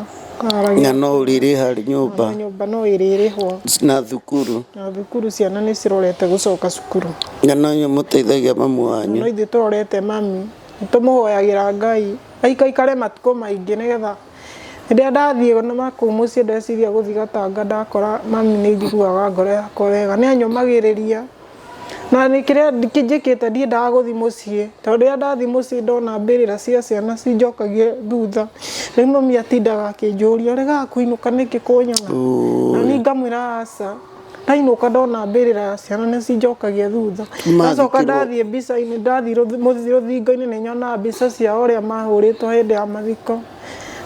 Na no ũrĩrĩ harĩ nyũmba? Nyũmba no ĩrĩrĩhwo. Na thukuru? Na thukuru ciana nĩ cirorete gũcoka cukuru. Na no inyuĩ mũteithagia mamu wanyu? No ithuĩ tũrorete mami, nĩ tũmũhoyagĩra Ngai aikare matukũ maingĩ, nĩgetha rĩrĩa ndathiĩ na kũu mũciĩ ndeciria gũthiĩ Gatanga, ndakora mami nĩ njiguaga ngoro yakwa wega, nĩ anyũmagĩrĩria. Na nĩ kĩrĩa njĩkĩte ndiendaga gũthiĩ mũciĩ, tondũ rĩrĩa ndathiĩ mũciĩ ndona mbĩrĩra cia ciana cinjokagia thutha, rĩu mami atindaga akĩnjũria ũregaga kũinũka nĩkĩ kũnyona, na niĩ ngamwĩra aca, ndainũka ndona mbĩrĩra ya ciana nĩ cinjokagia thutha. Ndacoka ndathiĩ mbica-inĩ, ndathiĩ rũthingo-inĩ nĩ nyonaga mbica cia ũrĩa mahũrĩtwo hĩndĩ ya mathiko,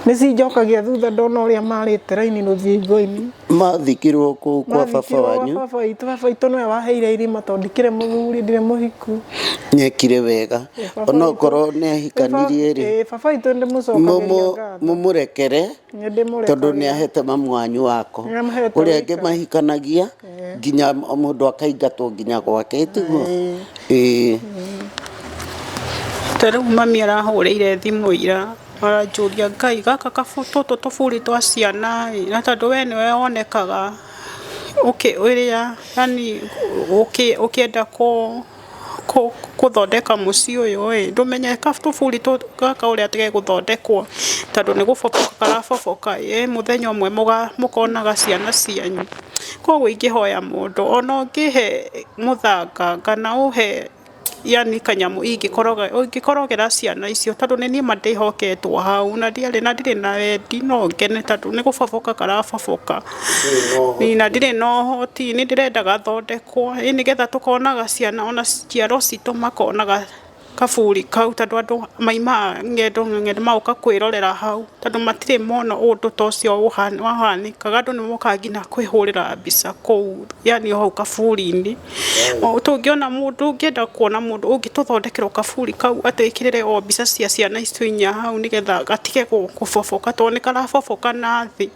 nĩ cinjokagia thutha ndona ũrĩa marĩte raini rũthingo-inĩ. Mathikirwo kũu kwa baba wanyu? Baba witũ nĩwe waheire irima, tondũ ndikĩrĩ mũthuri, ndirĩ mũhiku. Nĩekire wega, onokorwo nĩ ahikanirie rĩ, baba witũ ndĩmũcokagĩria ngatho, mũmũrekere tondũ nĩ ahete mamu wanyu wako ũrĩa angĩ mahikanagia nginya mũndũ akaingatwo nginya gwake, tiguo? Tarĩu mami arahũrĩire thimũ ira aranjũria, Ngai gaka tũtũ tũburi twa ciana, na tondũ we nĩwe wonekaga ũrĩa yani ũkĩenda kũthondeka mũciĩ ũyũ, ndũmenye tũburi gaka ũrĩa tegũthondekwo, tondũ nĩ gũboboka karaboboka, mũthenya ũmwe mũkonaga ciana cianyu. Koguo ingĩhoya mũndũ ona ũngĩhe mũthanga kana ũhe yani kanyamũ ingĩkorogera ciana icio, tondũ nĩ niĩ ndĩhoketwo hau na ndirĩ na wendi, no ngene tondũ nĩ gũboboka karaboboka, na ndirĩ na ũhoti, nĩ ndĩrenda gathondekwo nĩgetha tũkonaga ciana ona ciaro citũ makonaga kaburi kau, tondũ andũ maimaga ng'endo magoka kwĩrorera hau, tondũ matirĩ mona ũndũ ta ũcio wahanĩkaga, andũ nĩ mokaga nginya kwĩhũrĩra mbica kũu yani hau kaburi-inĩ. Tũngĩona mũndũ ũngĩenda kuona mũndũ ũngĩtũthondekera kaburi kau atwĩkĩrĩre o mbica cia ciana icio 4 hau, nĩgetha gatige gũboboka, tondũ nĩ karaboboka na thĩ.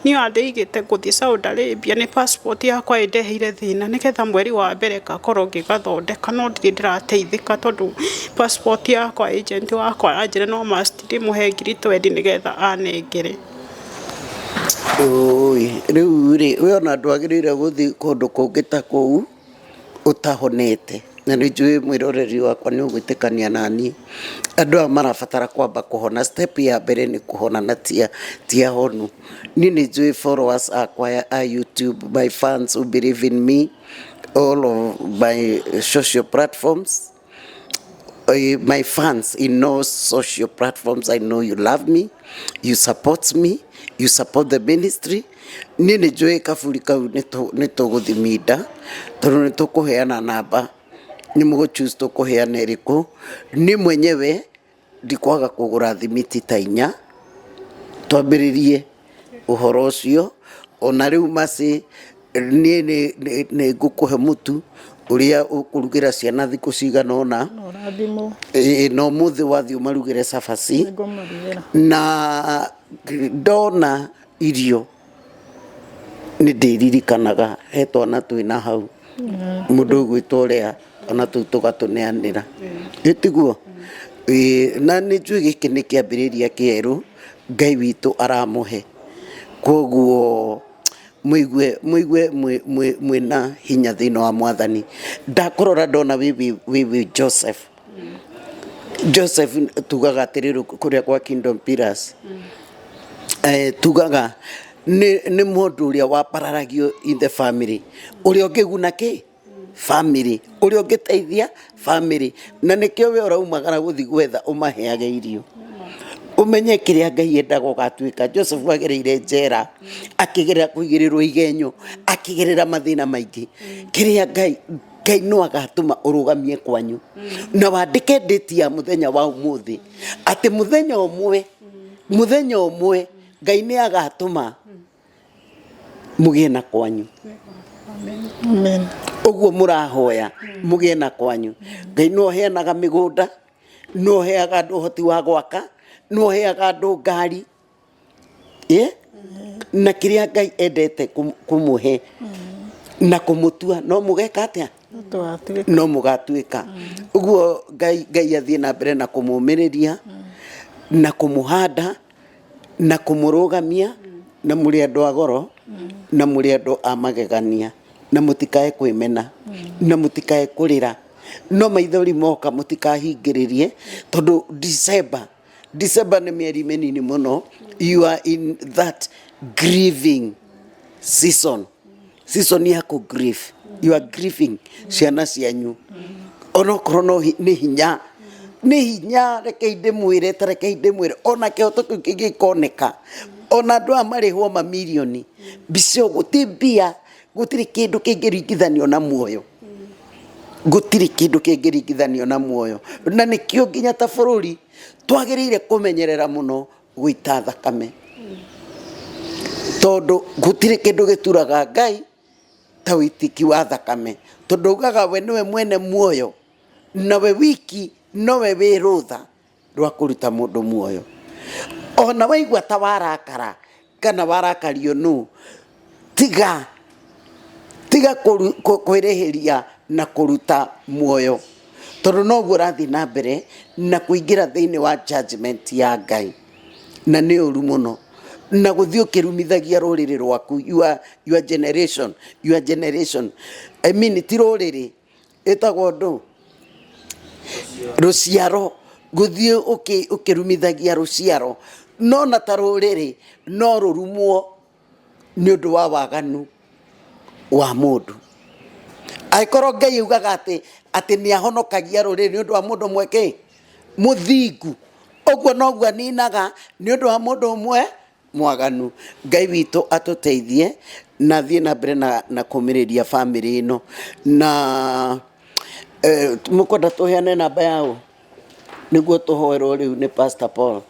Niĩ ndeigĩte gũthiĩ Saudi Arabia, nĩ passport yakwa ĩndeheire thĩna, nĩgetha mweri wa mbere ngakorwo ngĩgathondeka, no ndirĩ ndĩrateithĩka, tondũ passport yakwa agent wakwa anjĩra no must ndĩmũhe 20,000 nĩgetha anengere. Oi, rĩu we ona ndwagĩrĩire gũthiĩ kũndũ kũngĩ ta kũu ũtahonete. Na nĩ njũĩ mwĩroreri wakwa nĩ ũgwĩtĩkania naniĩ. Andũ aya marabatara kwamba kũhona. Step ya mbere nĩ kũhona na ti ahonu. Niĩ nĩ njũĩ followers akwa a YouTube, my fans who believe in me, all of my social platforms. My fans in all social platforms, I know you love me, you support me, you support the ministry. Niĩ nĩ njũĩ kaburi kau nĩ tũgũthimida, tondũ nĩ tũkũheana namba, nĩ mũgũchoose tũkũheana ĩrĩkũ. Niĩ mwenyewe ndikwaga kũgũra thimiti ta 4, twambĩrĩrie ũhoro ũcio. Ona rĩu maci niĩ nĩ ngũkũhe mũtu ũrĩa ũkũrugĩra ciana thikũ cigana ũna, na ũmũthĩ wathiĩ ũmarugĩre cabaci, na ndona irio nĩ ndĩririkanaga he twana twĩna hau, mũndũ ũgwĩtwo ũrĩa ona tũu tũgatũneanĩra, ĩtiguo. Na nĩ njũĩ gĩkĩ nĩ kĩambĩrĩria kĩerũ Ngai witũ aramũhe, koguo muigue mwĩna hinya thĩinĩ wa Mwathani. Ndakũrora ndona wĩ Joseph tugaga atĩrĩrĩ kũrĩa kwa Kingdom Pillars, tugaga nĩ mũndũ ũrĩa wapararagio in the family, ũrĩa ũngĩguna kĩ family, ũrĩa ũngĩteithia family, na nĩkĩo we ũraumagara gũthiĩ gwetha ũmaheage irio. Umenye kĩrĩa Ngai endaga ũgatuĩka. Joseph wagereire njera, akĩgerera kũigĩrĩrwo igenyo, akĩgerera mathĩna maingĩ. Kĩrĩa Ngai no agatũma ũrũgamie kwanyu, na wandĩke date ya mũthenya wa ũmũthĩ, atĩ mũthenya ũmwe Ngai nĩ agatũma mũgĩe na kwanyu. Amen. Ũguo mũrahoya mũgĩe na kwanyu. Ngai no aheanaga mĩgũnda, no aheaga andũ ũhoti wa gwaka, no aheaga andũ ngari, na kĩrĩa Ngai endete kũmũhe na kũmũtua, no mũgeka atĩa? No mũgatuĩka. Ũguo Ngai athiĩ na mbere na kũmũmĩrĩria na kũmũhanda na kũmũrũgamia, na mũrĩ andũ a goro na mũrĩ andũ a magegania, na mũtikae kwĩmena na mũtikae kũrĩra, no maithori moka mũtikahingĩrĩrie, tondũ December nĩ mĩeri mĩnini mũno. You are in that grieving season ya kũ grieve. You are grieving ciana cianyu. Onokorwo no nĩ hinya rekei ndĩmwĩre ona kĩhoto kĩu kĩngĩkoneka, ona andũ a marĩhwo mamirioni mbica gũtirĩ mbia, gũtirĩ kĩndũ kĩngĩringithanio na muoyo, gũtirĩ kĩndũ kĩngĩringithanio na muoyo. Na nĩkĩo nginya ta bũrũri twagĩrĩire kũmenyerera mũno gũita thakame, tondũ gũtirĩ kĩndũ gĩturaga Ngai ta ũitiki wa thakame, tondũ ugaga we nĩwe mwene muoyo, na we wiki nowe wĩ rũtha rwa kũruta mũndũ muoyo. Ona waigua ta warakara kana warakario nũ, tiga kwĩrĩhĩria na kũruta muoyo, tondũ noguo ũrathiĩ na mbere na kũingĩra thĩinĩ wa judgment ya Ngai, na nĩ ũru mũno, na gũthiĩ ũkĩrumithagia rũrĩrĩ rwaku, your generation, I mean ti rũrĩrĩ, ĩtagwo ndũ, rũciaro, gũthiĩ ũkĩrumithagia rũciaro, no na ta rũrĩrĩ no rũrumwo nĩ ũndũ wa waganu wa mũndũ. Angĩkorwo Ngai yugaga atĩ nĩ ahonokagia rũrĩrĩ nĩ ũndũ wa mũndũ ũmwe mũthingu, ũguo noguo aninaga nĩ ũndũ wa mũndũ ũmwe mwaganu. Ngai witũ atũteithie na thiĩ na mbere na kũmĩrĩria family ĩno. Na mũkwenda tũheane namba yao nĩguo tũhoerwo rĩu nĩ Pastor Paul.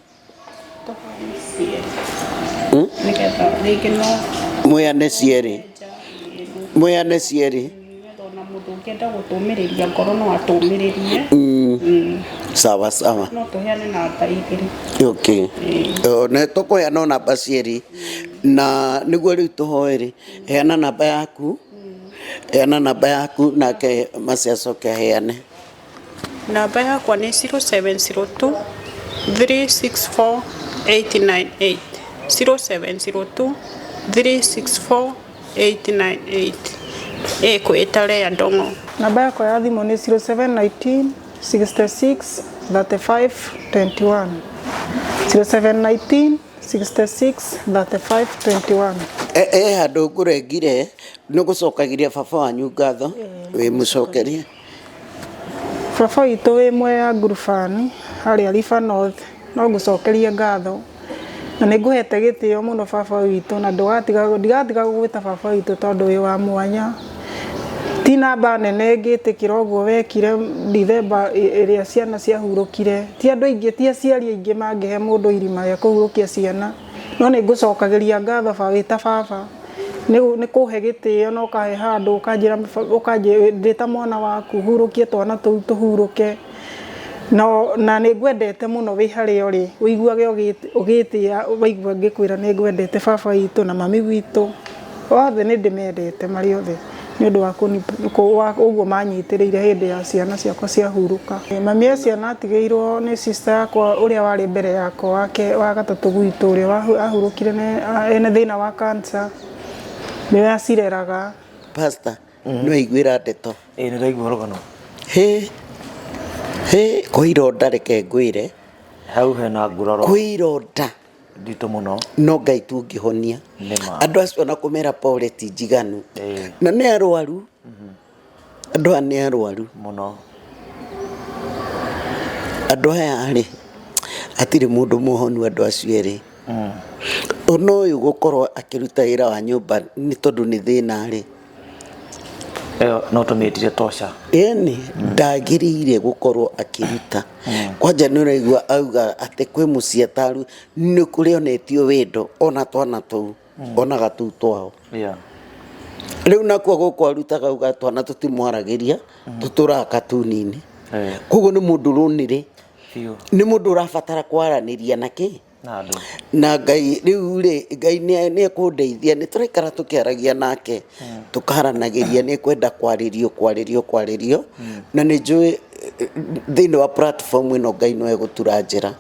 Mwĩane cierĩ na mũndũ ũngĩenda gũtũmĩrĩria ngoro no atũmĩrĩrie. Sawa no tũheane namba igĩrĩ. Okay. Na tũkũheana namba cierĩ, na nĩguo rĩu tũhoere, heana namba yaku nake maciacoke aheane. Namba yakwa nĩ 0702 364 898 0702 364 898 kwĩta Lea Ndong'o. Namba yakwa ya thimũ nĩ 0719 66 35 21 0719 66 35 21. Handũ ngũrengire nĩ gũcokagiria baba wanyu ngatho wĩ mũcokerie. Baba witũ wĩ Mwea ngurubani harĩa River North, no ngũcokerie ngatho na nĩ ngũhete gĩtĩo mũno baba witũ, na ndigatiga gũgwĩta baba witũ tondũ wĩ wa mwanya. Ti namba nene ngĩtĩkĩra ũguo wekire December ĩrĩa ciana ciahurũkire. Ti andũ aingĩ, ti aciari aingĩ mangĩhe mũndũ irima rĩa kũhurũkia ciana, no nĩ ngũcokagĩria ngatho baba wĩta baba nĩ kũhe gĩtĩo na ũkahe handũ ũkanjĩra ndĩ ta mwana waku hurũkie twana tũu tũhurũke. Na nĩ ngwendete mũno wĩ harĩa ũrĩ, ũiguage ũgĩtĩa, waigua ngĩkwĩra nĩ ngwendete baba witũ na mami witũ othe nĩ ndĩmendete marĩ othe nĩ ũndũ wa ũguo manyitĩrĩire hĩndĩ ya ciana ciakwa ciahurũka. Mami ya ciana atigĩirwo nĩ sister yakwa ũrĩa warĩ mbere yakwa wa gatatũ gwitũ ũrĩa ahurũkire ene thĩna wa cancer, nĩwe acireraga. Pastor, nĩ waiguĩra ndeto? Nĩ ndaigua rũgano. Kwĩ ironda reke ngwĩre, hau hena nguraro kwĩ ironda nditũ mũno, no Ngai tu ũngĩhonia. Andũ acio na kũmera pole ti njiganu, na nĩ arwaru, andũ aya nĩ arwaru mũno. Andũ aya rĩ, hatirĩ mũndũ mũhonu andũ acio erĩ. Ona ũyũ gũkorwo akĩruta wĩra wa nyũmba nĩ tondũ nĩ thĩna rĩ, no tũmĩtire tosha. Eni ndagĩrĩire gũkorwo akĩruta. Kwanja nĩ ũraigua auga atĩ kwĩ mũciĩ ataru nĩ kũrĩ onetio wendo ona twana tũu ona gatũu twao. Rĩu nakuo gũkũ arutaga auga twana tũtimwaragĩria tũtũraga katuni-inĩ. Koguo nĩ mũndũ ũronire, nĩ mũndũ ũrabatara kwaranĩria nakĩ na Ngai. Rĩu rĩ, Ngai nĩ ekũndeithia, nĩ tũraikara tũkĩaragia nake tũkaranagĩria, nĩ kwenda kwarĩrio na nĩ njũĩ thĩinĩ wa platform ĩno Ngai no egũtura njĩra.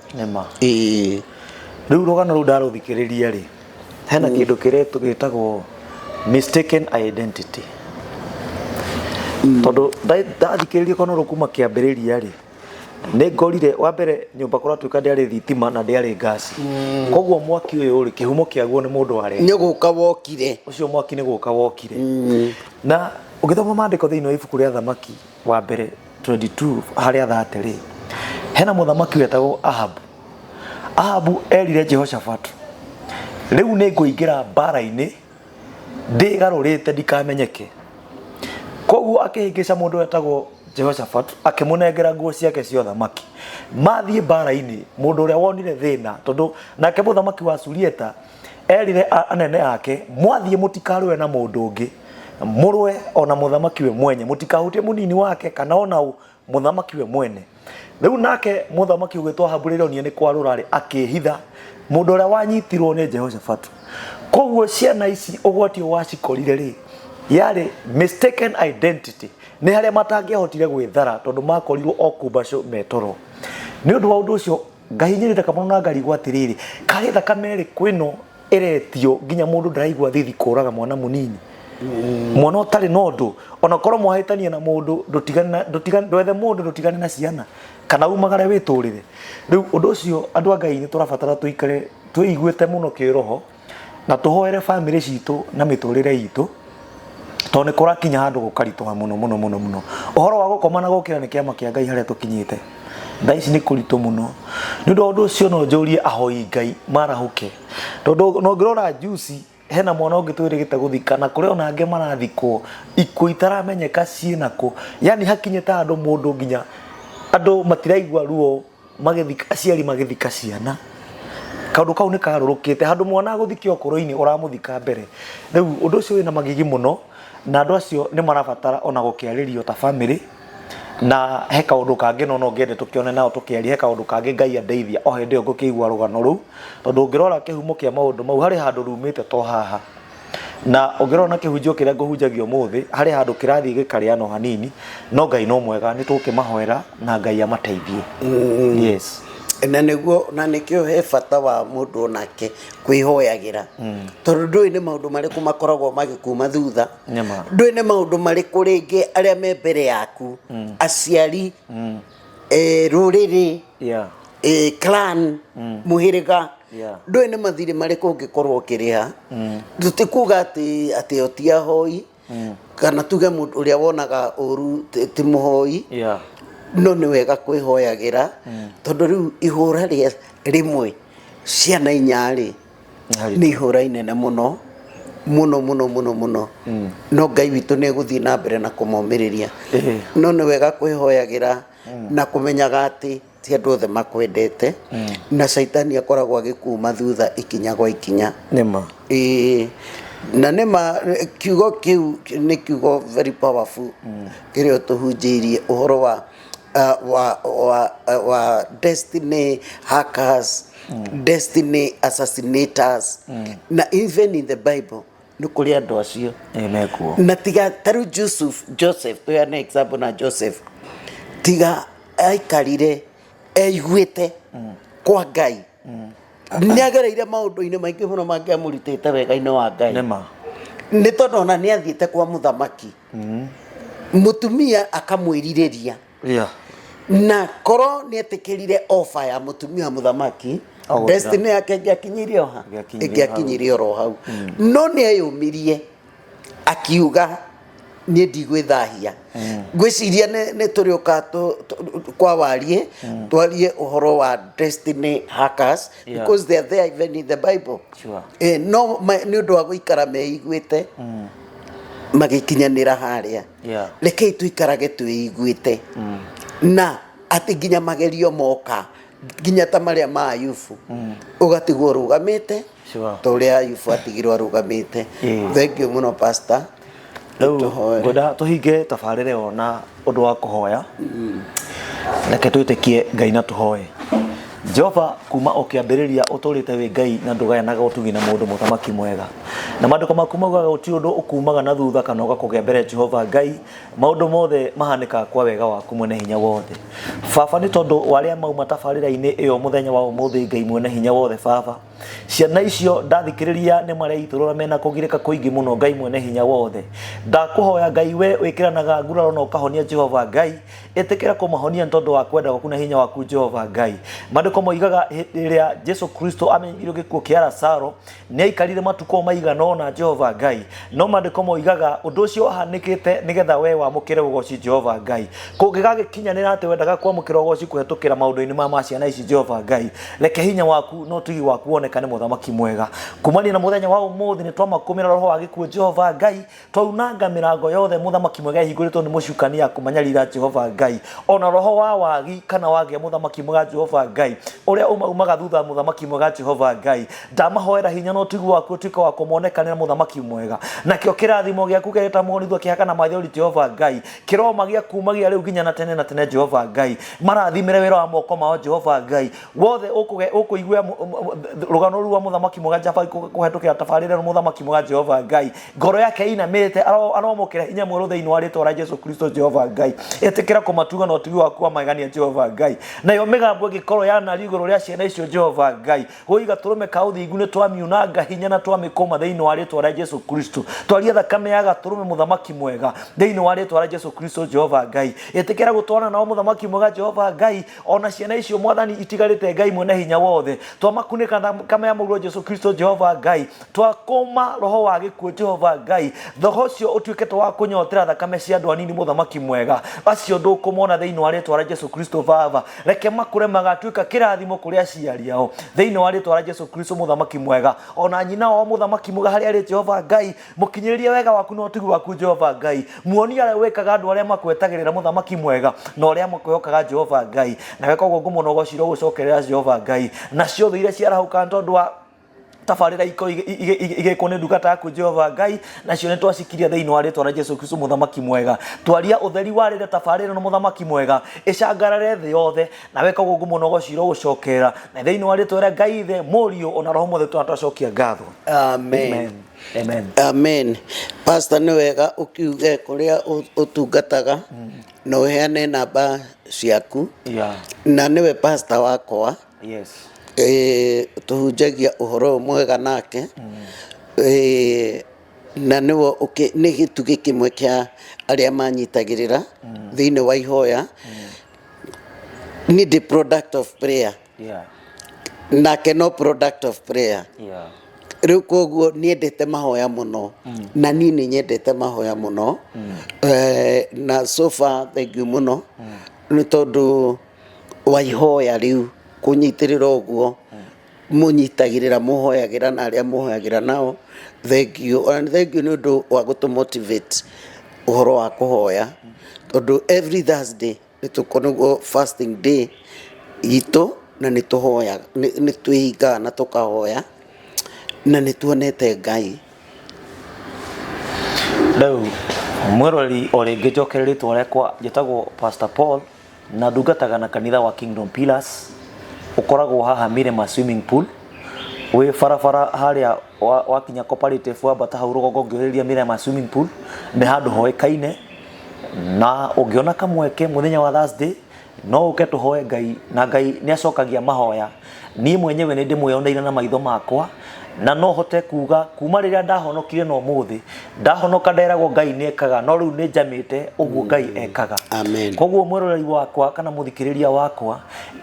Rĩu rũgano rũu ndarũthikĩrĩria rĩ, hena kĩndũ kĩrĩa gĩtagwo mistaken identity. Tondũ ndathikĩrĩria kono rũkuma kĩambĩrĩria rĩ, nĩ ngorire wa mbere nyũmba kũratuĩka ndĩarĩ thitima na ndĩarĩ ngasi. Koguo mwaki ũyũ rĩ, kĩhumo kĩaguo nĩ mũndũ warĩ nĩ gũka wokire, ũcio mwaki nĩ gũka wokire. Na ũgĩthoma maandĩko thĩinĩ wa ibuku rĩa Thamaki wa mbere 22 harĩa 30 rĩ, hena mũthamaki wetagwo Ahabu erire Jehoshaphat, rĩu nĩ ngũingĩra mbara-inĩ ndĩgarũrĩte ndikamenyeke. Koguo akĩhĩngĩca mũndũ wetagwo Jehoshaphat akĩmũnengera nguo ciake cia ũthamaki, mathiĩ mbara-inĩ. Mũndũ ũrĩa wonire thĩna, tondũ nake mũthamaki wa Surieta erire anene ake, mwathiĩ mũtikarũe na mũndũ ũngĩ, mũrũe ona mũthamaki we mwenye, mũtikahutie mũnini wake kana ona mũthamaki we mwene. Rĩu nake mũthamaki ũgĩtwo Ahabu rĩrĩa onire nĩ kwarũra rĩ, akĩhitha. Mũndũ ũrĩa wanyitirwo nĩ Jehoshaphat. Koguo ciana ici ũgwati wacikorire rĩ, yarĩ mistaken identity. Nĩ harĩa matangĩahotire gwĩthara tondũ makorirwo o kumbaco metoro. Nĩ ũndũ wa ũndũ ũcio ngahinyĩrĩte kamũno na ngarigwo atĩrĩrĩ, karĩ thakame rĩ kwĩno ĩretio nginya mũndũ ndaraigua thithi kũraga mwana mũnini, mwana ũtarĩ na ũndũ. Ona korwo mwahĩtania na mũndũ ndwethe mũndũ ndũtigane na ciana kana umagare wĩtũrĩre. Rĩu ũndũ ũcio andũ a Ngai nĩ tũrabatara tũikare twĩiguĩte mũno kĩroho na tũhoere family citũ na mĩtũrĩre itũ, tondũ nĩ kũrakinya handũ gũkaritũha mũno. Ũhoro wa gũkoma na gũkĩra nĩ kĩama kĩa Ngai harĩa tũkinyĩte. Thaa ici nĩ kũritũ mũno. Nĩ ũndũ wa ũndũ ũcio no njũrie ahoi Ngai marahũke, tondũ no ngĩrora juici hena mwana ũngĩ twĩrĩgĩte gũthika na kũrĩ ona angĩ marathikwo ikuũ itaramenyeka ciĩnakũ. Yani hakinyĩte handũ mũndũ nginya andũ matiraigua ruo magĩthika aciari magĩthika ciana. Kaũndũ kau nĩ karũrũkĩte, handũ mwana gũthikio ũkũrũ-inĩ ũramũthika mbere. Rĩu ũndũ ũcio wĩna magigi mũno na andũ acio nĩ marabatara ona gũkĩarĩrio ta family. Na he kaũndũ kangĩ no ngende tũkĩone nao tũkĩaria, he kaũndũ kangĩ Ngai andeithia o hĩndĩ ĩyo ngũkĩigua rũgano rũu, tondũ ũngĩrora kĩhumo kĩa maũndũ mau harĩ handũ rumĩte to haha, na ũngĩrora na kĩhunjio kĩrĩa ngũhunjagia ũmũthĩ harĩ handũ kĩrathiĩ gĩkarĩano hanini, no Ngai no mwega, nĩ tũkĩmahoera na Ngai amateithie. Yes. na nikio he bata wa mundu onake kwihoyagira tondu ndui ni maundu mariku makoragwo magikuma thutha ndui ni maundu mariku ringi aria me mbere yaku aciari ruriri clan muhiriga ndui ni mathiri mariku ngikorwo ukiriha tutikuga ati otia hoi kana tuge mundu uria wonaga uru ti muhoi no ni wega kwihoyagira tondu riu ihura rimwe ciana inyari ni ihura inene muno no Ngai witu ni guthii na mbere na kumomiriria no ni wega kwihoyagira na kumenyaga ati ti andu othe makwendete na shaitani akoragwo agikuma thutha ikinya gwa ikinya nima na nima kiugo kiu ni kiugo very powerful kirio tuhunjirie uhoro wa destiny hackers destiny assassinators na even in the Bible nukuri andu acio mekuo na tiga taru Joseph to an example na Joseph tiga aikarire eiguite kwa Ngai niagereire maundu-ini maingi muno mangiamuritite wega-ini wa Ngai ni tondu ona niathiite kwa muthamaki mutumia akamwiririria na koro nietikirire offer ya mutumia wa muthamaki destiny yake ngiakinyirio ha ngiakinyirio ro hau no niayumirie akiuga nie ndigwithahia gwiciria ne turioka kwa warie twarie uhoro wa destiny hackers because they are there even in the Bible no ni undu wa guikara meiguite magikinyanira haria rekei tuikarage tuiguite na ati nginya magerio moka nginya ta maria ma Ayubu ugatigwo rugamite to uria Ayubu atigirwo rugamite thank you muno pastor ngoda tuhinge tabarire ona undu wa kuhoya reke twitikie Ngai na tuhoe Jehova kuma okiambiriria uturite wi Ngai na ndugayanaga utugi na mundu mutamaki mwega na maandiko maku maugaga uti undu ukumaga na thutha kana ugakugia mbere Jehova Ngai maundu mothe mahanika kwa wega waku mwene hinya wothe baba ni tondu waria mauma tabarira-ini iyo muthenya wa umuthi Ngai mwene hinya wothe baba ciana icio ndathikiriria ni maria iturura mena kugirika kuingi muno Ngai mwene hinya wothe ndakuhoya Ngai we wikiranaga nguraro na ukahonia Jehova Ngai etekera kumahonia tondu wa kwenda gwaku na hinya waku Jehova Ngai maandiko moigaga iria Jesu Kristo amenyirwo gikuo kia Lazaro ni aikarire matuko maigana ona Jehova Ngai no maandiko moigaga undu ucio ahanikite nigetha we wamukire ugoci Jehova Ngai kungigagikinyanira ati wendaga kwamukira ugoci kuhetukira maundu-ini ma ciana ici Jehova Ngai reke hinya waku no tugi waku wonekane muthamaki mwega kumania na muthenya wa umuthi ni twamakumira roho wa gikuo Jehova Ngai twaunanga mirango yothe muthamaki mwega ihinguritwo ni mucukani ya kumanyarira Jehova Ngai ona roho wa wagi kana wagia muthamaki mwega Jehova Ngai uria umaga thutha muthamaki mwega Jehova Ngai ndamahoera hinya no tugi waku tuika wa kumonekanira muthamaki mwega nakio kirathimo giaku gereta monithwa kihaka na mathori Jehova Ngai kiroma gia kumagia riu nginya na tene Jehova Ngai marathimire wira wa moko mao Jehova Ngai wothe ukuigua rugano ruwa muthamaki mwega Jehova kuhetukira tabarire no muthamaki mwega Jehova Ngai ngoro yake inamite aromokira hinya mweru thiini wa ritwa ra Jesu Kristo Jehova Ngai etikira kumatuga no tugi waku wa magania Jehova Ngai nayo migambo gikorwo yana rigoro ria ciana icio Jehova Ngai goiga turume kauthingu ni twamiunanga hinya na twamikoma thiini wa ritwa ra Jesu Kristo twaria thakame ya gaturume muthamaki mwega thiini wa ritwa ra Jesu Kristo Jehova Ngai etikira gutwana nao muthamaki mwega Jehova Ngai ona ciana icio mwathani itigarite Ngai mwene hinya wothe twamakunika thakame ya muguro Jesu Kristo Jehova Ngai twakoma roho wa gikuo Jehova Ngai roho cio utuikete wa kunyotera thakame cia andu anini muthamaki mwega acio ndukumona thiini wa ritwa ra Jesu Kristo baba reke makure magatuika kirathimo kuria aciari ao thiini wa ritwa ra Jesu Kristo muthamaki mwega ona nyina wa muthamaki mwega hari ari Jehova Ngai mukinyiririe wega waku no tugi waku Jehova Ngai muoni aria wekaga andu aria makwetagirira muthamaki mwega no aria makwehokaga Jehova Ngai na weka uguo ngumo gociro gucokerera Jehova Ngai na ciothe iria ciarahuka tondu wa tabarira igekone ndugata yaku Jehova Ngai nacio ni twacikiria thiini wa ritwa ra Jesu Kristo muthamaki mwega twaria utheri wa rire tabarira no muthamaki mwega icangarare thi yothe na weka uguo ngumo gociro gucokera na thiini wa ritwa ra Ngai the morio ona roho mothe twacokia ngatho amen amen amen pastor ni wega ukiuge kuria utungataga no heane namba ciaku Yeah. na niwe pastor wakwa Yes. tuhunjagia uhoro mwega nake na niwo nĩ gĩtugĩ kĩmwe kĩa arĩa manyitagĩrĩra thĩinĩ wa ihoya ni the product of prayer Yeah. nake no product of prayer. Yeah. Rĩu koguo niendete mahoya mũno na niĩ nĩ nyendete mahoya mũno na so far thank you mũno nĩ tondũ wa ihoya rĩu kũnyitĩrĩra ũguo mũnyitagĩrĩra mũhoyagĩra na arĩa mũhoyagĩra nao thank you and thank you nĩ ũndũ wa gũtũmotivate ũhoro wa kũhoya tondũ every Thursday nĩ tũkoragwo fasting day itũ na nĩ tũhoyaga nĩ twĩhingaga na tũkahoya na nĩ tuonete Ngai. Rĩu mwĩrori o rĩngĩ njokereria rĩtwa rĩakwa njĩtagwo Pastor Paul na ndungataga na kanitha wa Kingdom Pillars ukoragwo haha Mirema swimming pool wĩ barabara harĩa wakinya cooperative wambata hau rũgongo ngĩũrĩria Mirema swimming pool nĩ handũ hoĩkaine na ũngĩona kamweke mũthenya wa Thursday no ũke tũhoe Ngai na Ngai nĩ acokagia mahoya. Niĩ mwenyewe nĩ ndĩmwĩoneire na maitho makwa na no hote kuga kuma rĩrĩa ndahonokire no mũthĩ ndahonoka nderagwo Ngai nĩ ekaga no rĩu nĩ njamĩte ũguo Ngai ekaga. Amen. Koguo mwĩroreri wakwa kana mũthikĩrĩria wakwa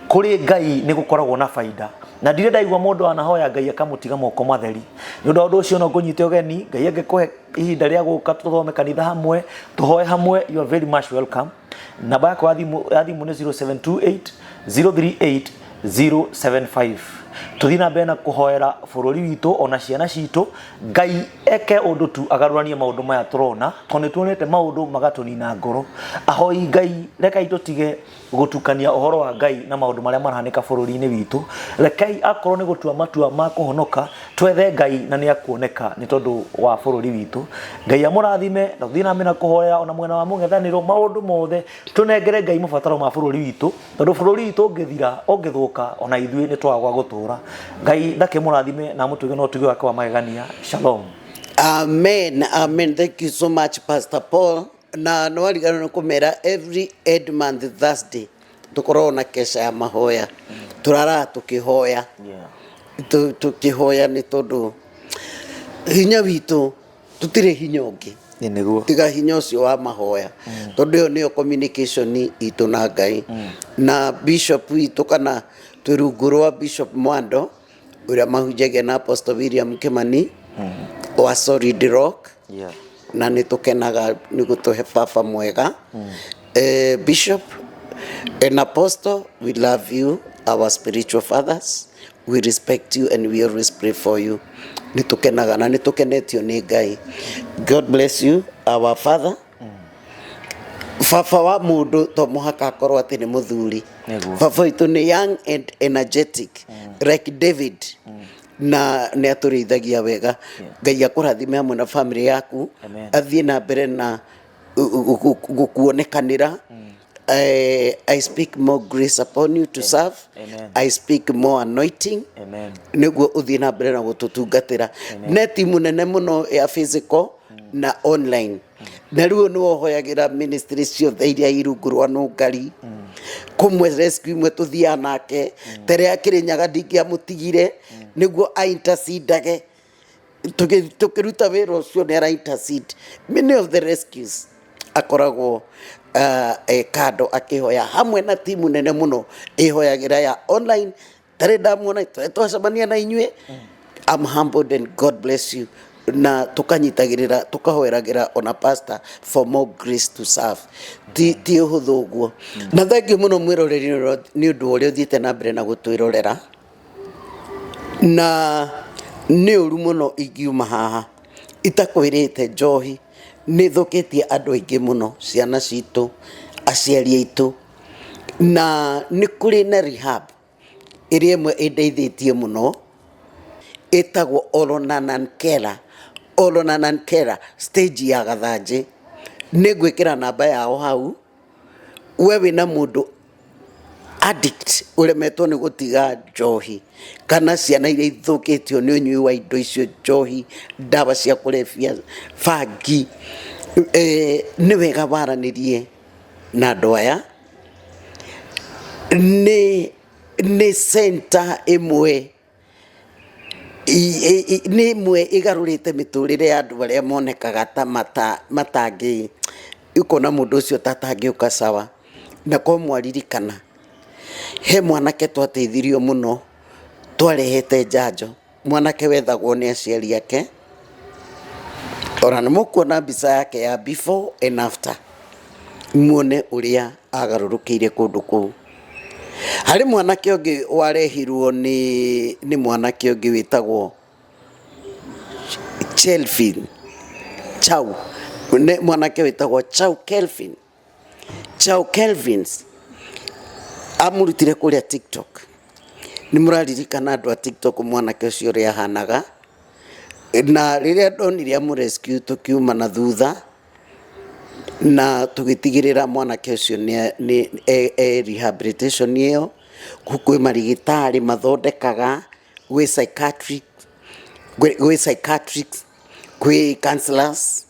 kũrĩ Ngai nĩ gũkoragwo na baida na ndirĩ ndaigua mũndũ anahoya Ngai akamũtiga moko matheri. Nĩ ũndũ wa ũndũ ũcio no ngũnyite ũgeni Ngai angĩkũhe ihinda rĩa gũka tũthome kanitha hamwe tũhoe hamwe you are very much welcome. Namba yakwa ya thimũ nĩ 0728 038 075. Tuthi na mbere na kuhoera bũrũri witũ ona ciana citũ Ngai eke ũndũ tu agarũranie maũndũ maya tũrona tondũ tuonete maũndũ magatũnina ngoro. Ahoi Ngai reka itũtige gũtukania ũhoro wa Ngai na maũndũ marĩa marahanĩka bũrũri-inĩ witũ. Rekai akorwo nĩ gũtua matua ma kũhonoka twethe Ngai na nĩ akuoneka nĩ tondũ wa bũrũri witũ. Ngai amũrathime na tuthi na mbere na kuhoera ona mwena wa mũng'ethanĩro maũndũ mothe tunengere Ngai mabataro ma bũrũri witũ tondũ bũrũri witũ ũngĩthira ũngĩthũka ona ithuĩ nĩ twagwa gũtũra. Ngai ndake mũrathime na mũtuge no tuge wake wa magegania. Shalom. Amen. Amen. Thank you so much Pastor Paul. Na no warigana no kumera every eight month Thursday tukorwo na kesha ya mahoya. Turara tukihoya. Yeah. Tukihoya nĩ tondũ hinya witũ tutire hinya ũngĩ. Nĩguo. Tiga hinya ũcio wa mahoya. Tondũ ĩyo nĩyo communication itũ na Ngai. Na bishop witũ kana rungu rwa Bishop Mwando ũrĩa mahunjagia na Apostle William Kimani wa Solid Rock. Yeah. Na nĩ tũkenaga nĩ gũtũhe baba mwega. Bishop and Apostle, we love you, our spiritual fathers. We respect you and we always pray for you. Nĩ tũkenaga na nĩ tũkenetio nĩ Ngai. God bless you, our father. Baba wa mũndũ to mũhaka akorwo atĩ nĩ mũthuri. Baba witũ nĩ young and energetic like David. Na nĩ atũrĩithagia wega. Ngai akũrathime hamwe na family yaku. Athiĩ na mbere na gũkuonekanĩra. I speak more grace upon you to serve. Amen. I speak more anointing. Amen. Nĩguo ũthiĩ na mbere na gũtũtungatĩra. Neti mũnene mũno ya physical na online. Na rĩu nĩ wohoyagĩra ministry ciothe iria irungu rwa Nũngari. Kũmwe rescue imwe tũthiaga nake tere akĩrĩ nyaga ndingĩamũtigire nĩguo aintercedage tũkĩruta wĩra ũcio nĩ ara intercede. Many of the rescues akoragwo kando akĩhoya hamwe na timu nene mũno ĩhoyagĩra ya online. Tarĩ ndamuona twacemania na inyuĩ. I'm humbled and God bless you. Na tukanyitagĩrĩra tukahoeragĩra ona pastor for more grace to serve. Ti ũhũthũ ũguo. Na thank you mũno mwĩroreri nĩ ũndũ ũrĩa ũthiĩte na mbere na gũtwĩrorera. Na nĩ ũru mũno ingiuma haha itakwĩrĩte njohi nĩ thũkĩtie andũ aingĩ mũno, ciana citũ, aciari aitũ. Na nĩ kũrĩ na rehab ĩrĩa ĩmwe ĩndeithĩtie mũno ĩtagwo Olonankera stage ya Gathanjĩ. Nĩ ngwĩkĩra namba yao hau. We wĩna mũndũ addict uremetwo nĩ gũtiga njohi kana ciana iria ithũkĩtio nĩ ũnyui wa indo icio, njohi, ndawa cia kũrebia, bangi, nĩ wega waranĩrie na andũ aya nĩ center ĩmwe nĩ imwe igarũrĩte mĩtũrĩre ya andũ arĩa monekaga ta matangĩ ukona mũndũ ũcio tatangĩũka sawa. Na kwa mwaririkana he mwanake twateithirio mũno twarehete njanjo, mwanake wethagwo nĩ aciari ake, ora nĩ mũkuona mbica yake ya before and after, muone ũrĩa agarũrũkĩire kũndũ kũu. Harĩ mwanake ũngĩ warehirwo nĩ mwanake ũngĩ wĩtagwo Chau, mwanake wĩtagwo Chau Kelvins amũrutire kũrĩa TikTok. Nĩ mũraririkana andũ a TikTok mwanake ũcio ũrĩa ahanaga, na rĩrĩa ndonire amũrescue tũkiuma na thutha na tũgĩtigĩrĩra mwanake ũcio nĩ rehabilitation ĩyo, kwĩ marigitari mathondekaga, gwĩ psychiatrists, kwĩ counselors,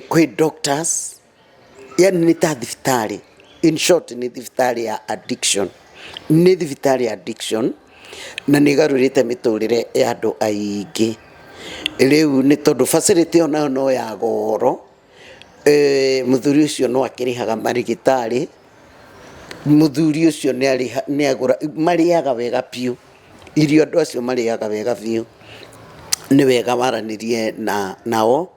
kwĩ doctors, yani nĩ ta thibitarĩ. In short nĩ thibitarĩ ya addiction, nĩ thibitarĩ ya addiction, na nĩ garũrĩte mĩtũrĩre ya andũ aingĩ. Rĩu nĩ tondũ facility onayo no ya goro, mũthuri ũcio no akĩrĩhaga marigitari, mũthuri ũcio marĩaga wega biũ, irio andũ acio marĩaga wega biũ. Nĩ wega waranĩrie nao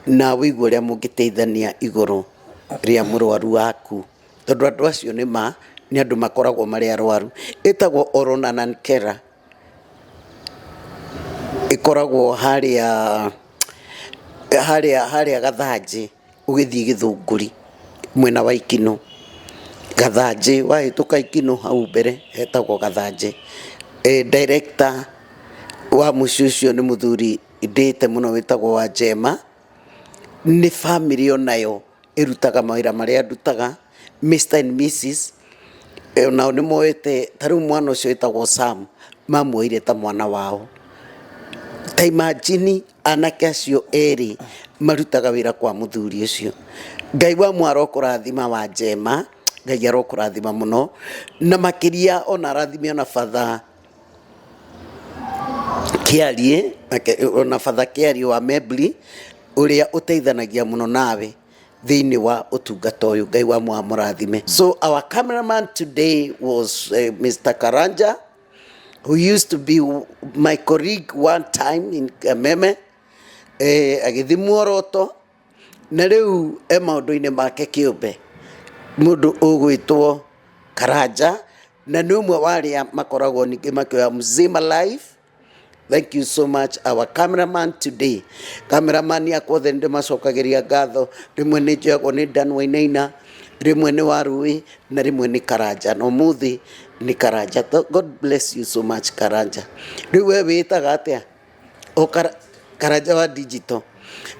na wĩigue ũrĩa mũngĩteithania igũrũ rĩa mũrwaru waku, tondũ andũ acio nĩ andũ makoragwo marĩ arwaru. Ĩtagwo Orona Nankera, ĩkoragwo harĩa Gathanjĩ ũgĩthiĩ Gĩthũngũri mwena wa Ikino. Gathanjĩ wahĩtũka Ikino hau mbere hetagwo Gathanjĩ. Director wa mũciĩ ũcio nĩ mũthuri ndĩte mũno wĩtagwo Wanjema. Nĩ family onayo ĩrutaga mawĩra marĩa ndutaga, Mr and Mrs. Nao nĩ moete, ta rĩu mwana ũcio wĩtagwo Sam mamuoire ta mwana wao. Ta imagine anake acio erĩ marutaga wĩra kwa mũthuri ũcio. Ngai wa arokũrathima Wanjema, Ngai arokũrathima mũno, na makĩria ona rathime ona Father Kĩarie, ona Father Kĩarie wa Mebli, ũrĩa ũteithanagia mũno nawe thĩinĩ wa ũtungata ũyũ. Ngai wa mũrathime. So our cameraman today was Mr. Karanja, who used to be my colleague one time in Kameme, agĩthi muoroto, na rĩu maũndũ-inĩ make kĩũmbe, mũndũ ũgwĩtwo Karanja, na nĩ ũmwe wa arĩa makoragwo ningĩ makĩoya Mzima Live. Thank you so much our cameraman today. Cameraman yakwa othe ndĩmacokagĩria ngatho, rĩmwe nĩ njoyagwo nĩ Dan Wainaina, rĩmwe nĩ Warũĩ, na rĩmwe nĩ Karanja, na ũmũthĩ nĩ Karanja. God bless you so much Karanja. Rĩu we wĩtaga atĩa? Karanja wa digital.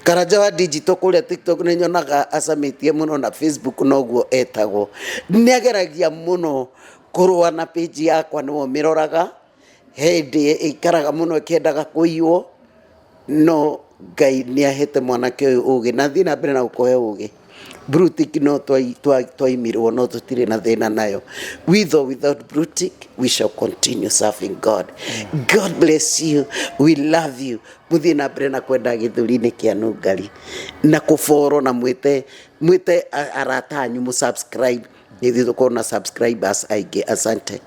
Karanja wa digital kũrĩa TikTok nĩ nyonaga acamĩtie mũno, na Facebook noguo etagwo. Nĩ ageragia mũno kũrũa na page yakwa, nĩwo mĩroraga. Hĩndĩ ĩikaraga mũno ĩkĩendaga kũiywo, no Ngai nĩ ahete mwanake ũyũ ũgĩ, na thiĩ na mbere na gũkũhe ũgĩ. Blue tick no twaimirwo, no tũtirĩ na thĩna nayo. With or without blue tick, we shall continue serving God. God bless you. We love you. Mũthiĩ na mbere na kwenda gĩthũri-inĩ kĩa Nũngari na kũboro, na mwĩte arata anyu mũsubscribe. Nĩ ithuĩ tũkorwo na subscribers aingĩ. Asante.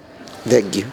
Thank you.